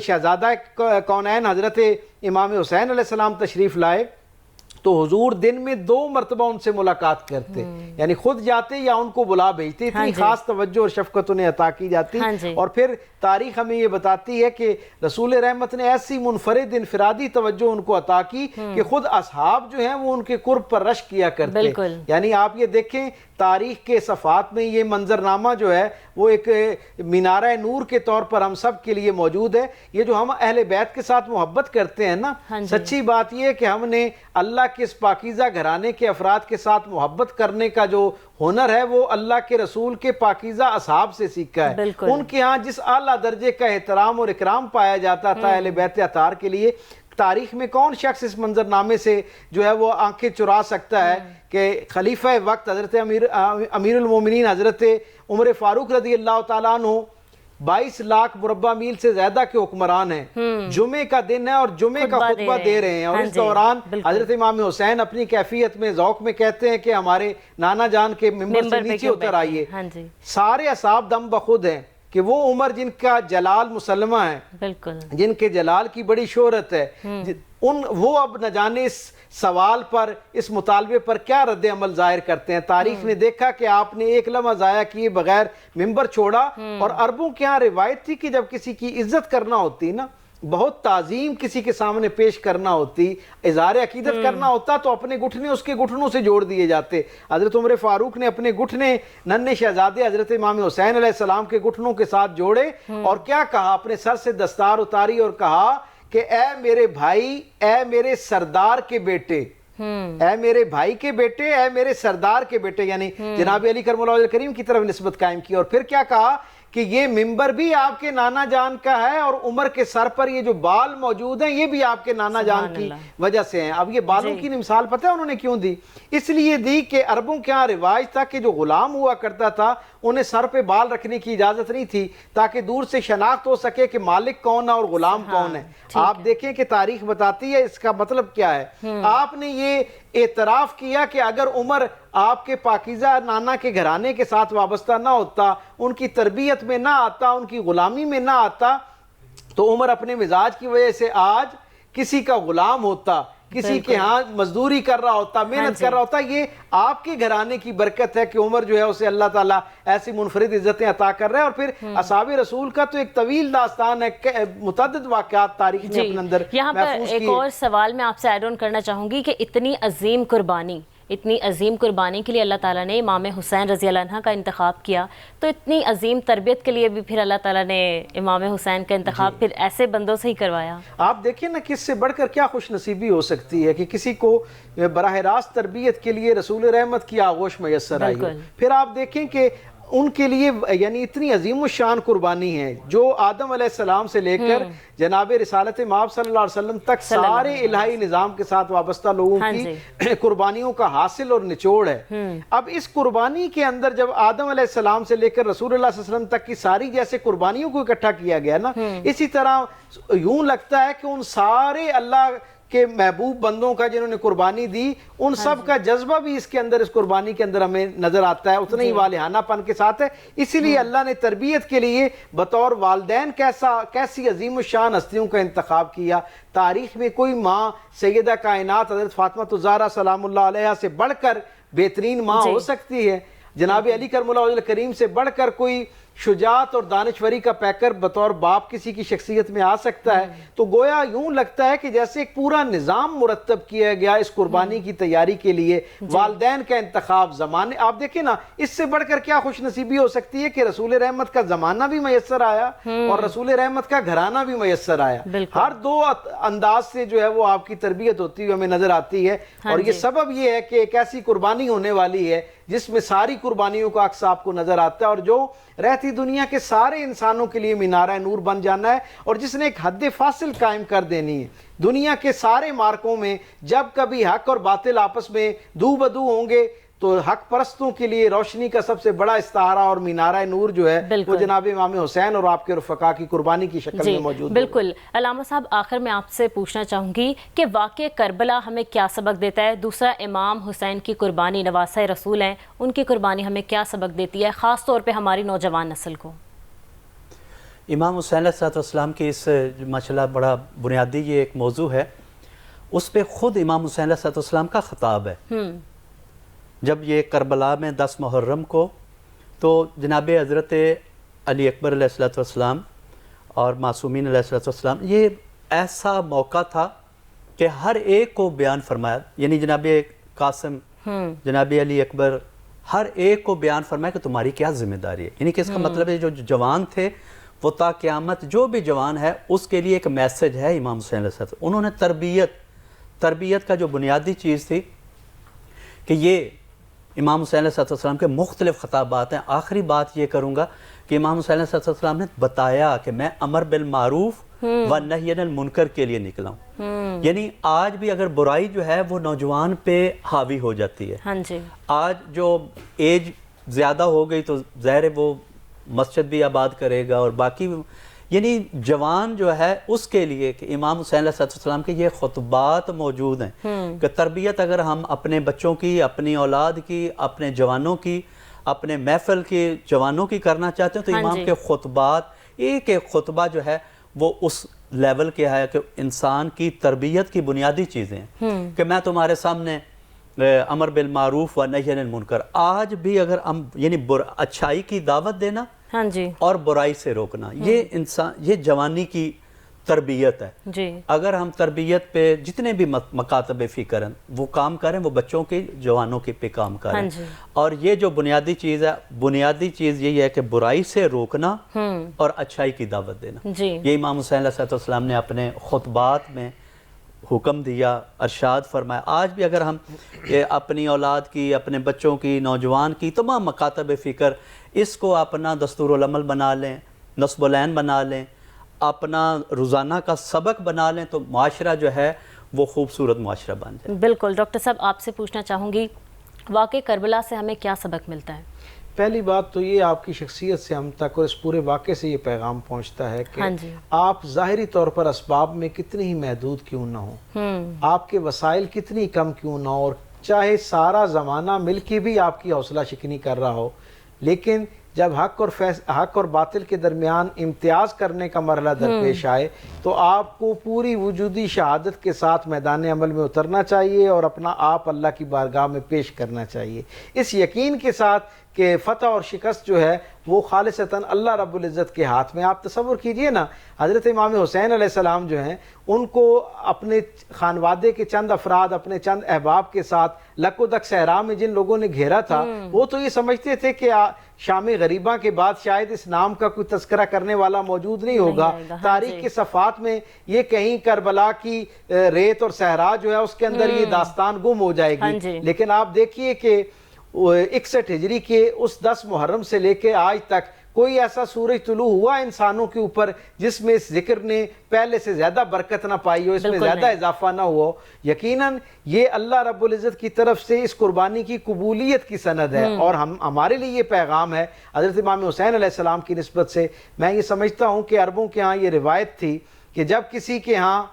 شہزادہ کونین حضرت امام حسین علیہ السلام تشریف لائے تو حضور دن میں 2 مرتبہ ان سے ملاقات کرتے، یعنی خود جاتے یا ان کو بلا بھیجتے، اتنی خاص توجہ اور شفقت انہیں عطا کی جاتی۔ اور پھر تاریخ ہمیں یہ بتاتی ہے کہ رسول رحمت نے ایسی منفرد انفرادی توجہ ان کو عطا کی کہ خود اصحاب جو ہیں وہ ان کے قرب پر رشک کیا کرتے۔ یعنی آپ یہ دیکھیں تاریخ کے صفحات میں یہ منظرنامہ جو ہے وہ ایک مینارہ نور کے طور پر ہم سب کے لیے موجود ہے۔ یہ جو ہم اہل بیت کے ساتھ محبت کرتے ہیں نا، سچی بات یہ ہے کہ ہم نے اللہ کے اس پاکیزہ گھرانے کے افراد کے ساتھ محبت کرنے کا جو ہنر ہے وہ اللہ کے رسول کے پاکیزہ اصحاب سے سیکھا ہے۔ ان کے ہاں جس اعلیٰ درجے کا احترام اور اکرام پایا جاتا تھا اہل بیت اطہار کے لیے، تاریخ میں کون شخص اس منظرنامے سے جو ہے وہ آنکھیں چرا سکتا ہے کہ خلیفہ وقت حضرت امیر المومنین حضرت عمر فاروق رضی اللہ تعالیٰ عنہ 22 لاکھ مربع میل سے زیادہ کے حکمران ہیں، جمعے کا دن ہے اور جمعے کا خطبہ دے رہے ہیں، اور اس دوران حضرت امام حسین اپنی کیفیت میں ذوق میں کہتے ہیں کہ ہمارے نانا جان کے ممبر سے نیچے اتر آئیے۔ سارے اصحاب دم بخود ہیں کہ وہ عمر جن کا جلال مسلمہ ہے، جن کے جلال کی بڑی شہرت ہے، وہ اب نہ جانے اس سوال پر، اس مطالبے پر کیا رد عمل ظاہر کرتے ہیں۔ تاریخ نے دیکھا کہ آپ نے ایک لمحہ ضائع کیے بغیر ممبر چھوڑا، اور عربوں کے ہاں روایت تھی کہ جب کسی کی عزت کرنا ہوتی نا، بہت تعظیم کسی کے سامنے پیش کرنا ہوتی، اظہار عقیدت کرنا ہوتا، تو اپنے گھٹنے اس کے گھٹنوں سے جوڑ دیے جاتے۔ حضرت عمر فاروق نے اپنے گھٹنے ننھے شہزادے حضرت امام حسین علیہ السلام کے گھٹنوں کے ساتھ جوڑے، اور کیا کہا، اپنے سر سے دستار اتاری اور کہا کہ اے میرے بھائی، اے میرے سردار کے بیٹے، اے میرے بھائی کے بیٹے، اے میرے سردار کے بیٹے، یعنی جناب علی کرم اللہ وجہ کریم کی طرف نسبت قائم کی۔ اور پھر کیا کہا کہ یہ ممبر بھی آپ کے نانا جان کا ہے، اور عمر کے سر پر یہ جو بال موجود ہیں یہ بھی آپ کے نانا جان کی وجہ سے ہیں۔ اب یہ بالوں کی مثال پتہ ہے انہوں نے کیوں دی؟ اس لیے دی کہ عربوں کے ہاں رواج تھا کہ جو غلام ہوا کرتا تھا انہیں سر پہ بال رکھنے کی اجازت نہیں تھی، تاکہ دور سے شناخت ہو سکے کہ مالک کون ہے اور غلام کون ہے۔ آپ دیکھیں کہ تاریخ بتاتی ہے اس کا مطلب کیا ہے۔ آپ نے یہ اعتراف کیا کہ اگر عمر آپ کے پاکیزہ نانا کے گھرانے کے ساتھ وابستہ نہ ہوتا، ان کی تربیت میں نہ آتا، ان کی غلامی میں نہ آتا، تو عمر اپنے مزاج کی وجہ سے آج کسی کا غلام ہوتا، کسی کے ہاں مزدوری کر رہا ہوتا، محنت کر رہا ہوتا۔ یہ آپ کے گھرانے کی برکت ہے کہ عمر جو ہے اسے اللہ تعالیٰ ایسی منفرد عزتیں عطا کر رہے ہیں۔ اور پھر اصحاب رسول کا تو ایک طویل داستان ہے، متعدد واقعات تاریخ نے اپنے اندر یہاں پر ایک اور سوال میں آپ سے ایڈ آن کرنا چاہوں گی کہ اتنی عظیم قربانی کے لیے اللہ تعالیٰ نے امام حسین رضی اللہ عنہ کا انتخاب کیا، تو اتنی عظیم تربیت کے لیے بھی پھر اللہ تعالیٰ نے امام حسین کا انتخاب پھر ایسے بندوں سے ہی کروایا۔ آپ دیکھیں نا کہ اس سے بڑھ کر کیا خوش نصیبی ہو سکتی ہے کہ کسی کو براہ راست تربیت کے لیے رسول رحمت کی آغوش میسر آئی۔ پھر آپ دیکھیں کہ ان کے لیے یعنی اتنی عظیم الشان قربانی ہے جو آدم علیہ السلام سے لے کر جناب رسالت مآب صلی اللہ علیہ وسلم تک سارے الہی نظام کے ساتھ وابستہ لوگوں کی قربانیوں کا حاصل اور نچوڑ ہے۔ اب اس قربانی کے اندر جب آدم علیہ السلام سے لے کر رسول اللہ صلی اللہ علیہ وسلم تک کی ساری جیسے قربانیوں کو اکٹھا کیا گیا نا، اسی طرح یوں لگتا ہے کہ ان سارے اللہ کہ محبوب بندوں کا جنہوں نے قربانی دی ان سب کا جذبہ بھی اس کے اندر اس قربانی کے اندر ہمیں نظر آتا ہے، اتنا ہی والہانہ پن کے ساتھ ہے۔ اسی لیے اللہ نے تربیت کے لیے بطور والدین کیسی عظیم الشان ہستیوں کا انتخاب کیا۔ تاریخ میں کوئی ماں سیدہ کائنات حضرت فاطمہ الزہرا سلام اللہ علیہا سے بڑھ کر بہترین ماں ہو سکتی ہے، جناب علی کرم اللہ وجہ کریم سے بڑھ کر کوئی شجاعت اور دانشوری کا پیکر بطور باپ کسی کی شخصیت میں آ سکتا ہے۔ تو گویا یوں لگتا ہے کہ جیسے ایک پورا نظام مرتب کیا گیا اس قربانی کی تیاری کے لیے، والدین کا انتخاب، زمانے، آپ دیکھیں نا اس سے بڑھ کر کیا خوش نصیبی ہو سکتی ہے کہ رسول رحمت کا زمانہ بھی میسر آیا اور رسول رحمت کا گھرانہ بھی میسر آیا۔ ہر دو انداز سے جو ہے وہ آپ کی تربیت ہوتی ہوئی ہمیں نظر آتی ہے، اور یہ سبب یہ ہے کہ ایک ایسی قربانی ہونے والی ہے جس میں ساری قربانیوں کا عکس آپ کو نظر آتا ہے، اور جو رہتی دنیا کے سارے انسانوں کے لیے مینارہ نور بن جانا ہے، اور جس نے ایک حد فاصل قائم کر دینی ہے۔ دنیا کے سارے مارکوں میں جب کبھی حق اور باطل آپس میں دو بدو ہوں گے تو حق پرستوں کے لیے روشنی کا سب سے بڑا استعارہ اور مینارہ نور جو ہے وہ جناب امام حسین اور آپ کے رفقا کی قربانی کی شکل میں موجود ہے۔ بالکل علامہ صاحب، آخر میں آپ سے پوچھنا چاہوں گی کہ واقع کربلا ہمیں کیا سبق دیتا ہے؟ دوسرا، امام حسین کی قربانی، نواسۂ رسول ہیں، ان کی قربانی ہمیں کیا سبق دیتی ہے خاص طور پہ ہماری نوجوان نسل کو؟ امام حسین علیہ السلام کی اس ماشاءاللہ بڑا بنیادی یہ ایک موضوع ہے، اس پہ خود امام حسین علیہ السلام کا خطاب ہے۔ جب یہ کربلا میں 10 محرم کو تو جناب حضرت علی اکبر علیہ السلام اور معصومین علیہ السلام، یہ ایسا موقع تھا کہ ہر ایک کو بیان فرمایا، یعنی جناب قاسم، جناب علی اکبر، ہر ایک کو بیان فرمایا کہ تمہاری کیا ذمہ داری ہے۔ یعنی کہ اس کا مطلب ہے جو جوان تھے وہ تا قیامت جو بھی جوان ہے اس کے لیے ایک میسج ہے امام حسین علیہ السلام۔ انہوں نے تربیت کا جو بنیادی چیز تھی کہ یہ امام حسین علیہ السلام کے مختلف خطابات ہیں۔ آخری بات یہ کروں گا کہ امام حسین علیہ السلام نے بتایا کہ میں امر بالمعروف و نہی عن المنکر کے لیے نکلا ہوں۔ یعنی آج بھی اگر برائی جو ہے وہ نوجوان پہ حاوی ہو جاتی ہے، آج جو ایج زیادہ ہو گئی تو ظاہر ہے وہ مسجد بھی آباد کرے گا اور باقی، یعنی جوان جو ہے اس کے لیے کہ امام حسین علیہ السلام کے یہ خطبات موجود ہیں کہ تربیت اگر ہم اپنے بچوں کی، اپنی اولاد کی، اپنے جوانوں کی، اپنے محفل کے جوانوں کی کرنا چاہتے ہیں تو امام کے خطبات، ایک ایک خطبہ جو ہے وہ اس لیول کے ہے کہ انسان کی تربیت کی بنیادی چیزیں ہیں کہ میں تمہارے سامنے امر بالمعروف و نہی عن المنکر، آج بھی اگر ہم یعنی اچھائی کی دعوت دینا اور برائی سے روکنا، یہ جوانی کی تربیت ہے۔ اگر ہم تربیت پہ جتنے بھی مکاتب فکر وہ کام کریں، وہ بچوں کی، جوانوں کے پہ کام کریں، اور یہ جو بنیادی چیز ہے، بنیادی چیز یہی ہے کہ برائی سے روکنا اور اچھائی کی دعوت دینا۔ یہ امام حسین علیہ السلام نے اپنے خطبات میں حکم دیا، ارشاد فرمایا۔ آج بھی اگر ہم اپنی اولاد کی، اپنے بچوں کی، نوجوان کی تمام مکاتب فکر اس کو اپنا دستور العمل بنا لیں، نصب العین بنا لیں، اپنا روزانہ کا سبق بنا لیں تو معاشرہ جو ہے وہ خوبصورت معاشرہ بن جائے۔ بالکل ڈاکٹر صاحب، آپ سے پوچھنا چاہوں گی واقع کربلا سے ہمیں کیا سبق ملتا ہے؟ پہلی بات تو یہ آپ کی شخصیت سے ہم تک اور اس پورے واقعے سے یہ پیغام پہنچتا ہے کہ آپ ظاہری طور پر اسباب میں کتنی ہی محدود کیوں نہ ہوں، آپ کے وسائل کتنی کم کیوں نہ ہو، اور چاہے سارا زمانہ مل کے بھی آپ کی حوصلہ شکنی کر رہا ہو، لیکن جب حق اور باطل کے درمیان امتیاز کرنے کا مرحلہ درپیش آئے تو آپ کو پوری وجودی شہادت کے ساتھ میدان عمل میں اترنا چاہیے اور اپنا آپ اللہ کی بارگاہ میں پیش کرنا چاہیے، اس یقین کے ساتھ کہ فتح اور شکست جو ہے وہ خالصتاً اللہ رب العزت کے ہاتھ میں۔ آپ تصور کیجئے نا، حضرت امام حسین علیہ السلام جو ہیں ان کو اپنے خانوادے کے چند افراد، اپنے چند احباب کے ساتھ لکودک صحرا میں جن لوگوں نے گھیرا تھا، وہ تو یہ سمجھتے تھے کہ شام غریبہ کے بعد شاید اس نام کا کوئی تذکرہ کرنے والا موجود نہیں ہوگا، تاریخ کے صفحات میں یہ کہیں کربلا کی ریت اور صحرا جو ہے اس کے اندر یہ داستان گم ہو جائے گی۔ لیکن آپ دیکھیے کہ 61 ہجری کے اس 10 محرم سے لے کے آج تک کوئی ایسا سورج طلوع ہوا انسانوں کے اوپر جس میں اس ذکر نے پہلے سے زیادہ برکت نہ پائی ہو، اس میں زیادہ اضافہ نہ ہوا۔ یقیناً یہ اللہ رب العزت کی طرف سے اس قربانی کی قبولیت کی سند ہے، اور ہمارے لیے یہ پیغام ہے حضرت امام حسین علیہ السلام کی نسبت سے۔ میں یہ سمجھتا ہوں کہ عربوں کے ہاں یہ روایت تھی کہ جب کسی کے ہاں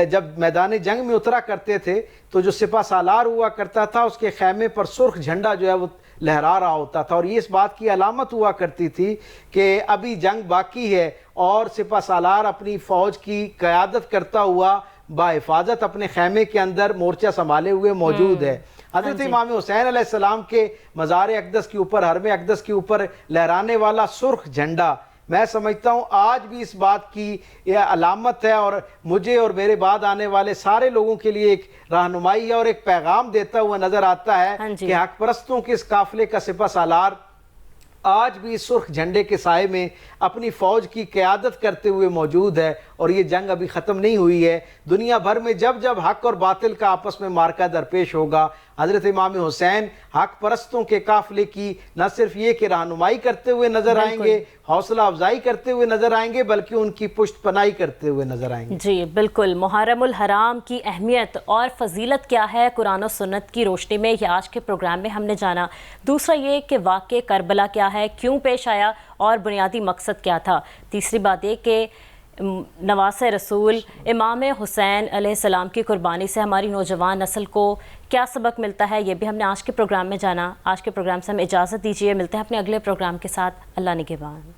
جب میدان جنگ میں اترا کرتے تھے تو جو سپہ سالار ہوا کرتا تھا اس کے خیمے پر سرخ جھنڈا جو ہے وہ لہرا رہا ہوتا تھا، اور یہ اس بات کی علامت ہوا کرتی تھی کہ ابھی جنگ باقی ہے، اور سپہ سالار اپنی فوج کی قیادت کرتا ہوا بحفاظت اپنے خیمے کے اندر مورچہ سنبھالے ہوئے موجود ہے۔ حضرت امام حسین علیہ السلام کے مزار اقدس کے اوپر، حرم اقدس کے اوپر لہرانے والا سرخ جھنڈا میں سمجھتا ہوں آج بھی اس بات کی یہ علامت ہے، اور مجھے اور میرے بعد آنے والے سارے لوگوں کے لیے ایک رہنمائی ہے اور ایک پیغام دیتا ہوا نظر آتا ہے کہ حق پرستوں کے اس قافلے کا سپہ سالار آج بھی سرخ جھنڈے کے سائے میں اپنی فوج کی قیادت کرتے ہوئے موجود ہے، اور یہ جنگ ابھی ختم نہیں ہوئی ہے۔ دنیا بھر میں جب جب حق اور باطل کا آپس میں مارکہ درپیش ہوگا، حضرت امام حسین حق پرستوں کے قافلے کی نہ صرف یہ کہ رہنمائی کرتے ہوئے نظر آئیں گے، حوصلہ افزائی کرتے ہوئے نظر آئیں گے، بلکہ ان کی پشت پناہی کرتے ہوئے نظر آئیں گے۔ جی بالکل، محرم الحرام کی اہمیت اور فضیلت کیا ہے قرآن و سنت کی روشنی میں، یہ آج کے پروگرام میں ہم نے جانا۔ دوسرا یہ کہ واقع کربلا کیا ہے، کیوں پیش آیا اور بنیادی مقصد کیا تھا۔ تیسری بات یہ کہ نواسۂ رسول امام حسین علیہ السلام کی قربانی سے ہماری نوجوان نسل کو کیا سبق ملتا ہے، یہ بھی ہم نے آج کے پروگرام میں جانا۔ آج کے پروگرام سے ہم اجازت دیجیے، ملتے ہیں اپنے اگلے پروگرام کے ساتھ۔ اللہ نگہبان۔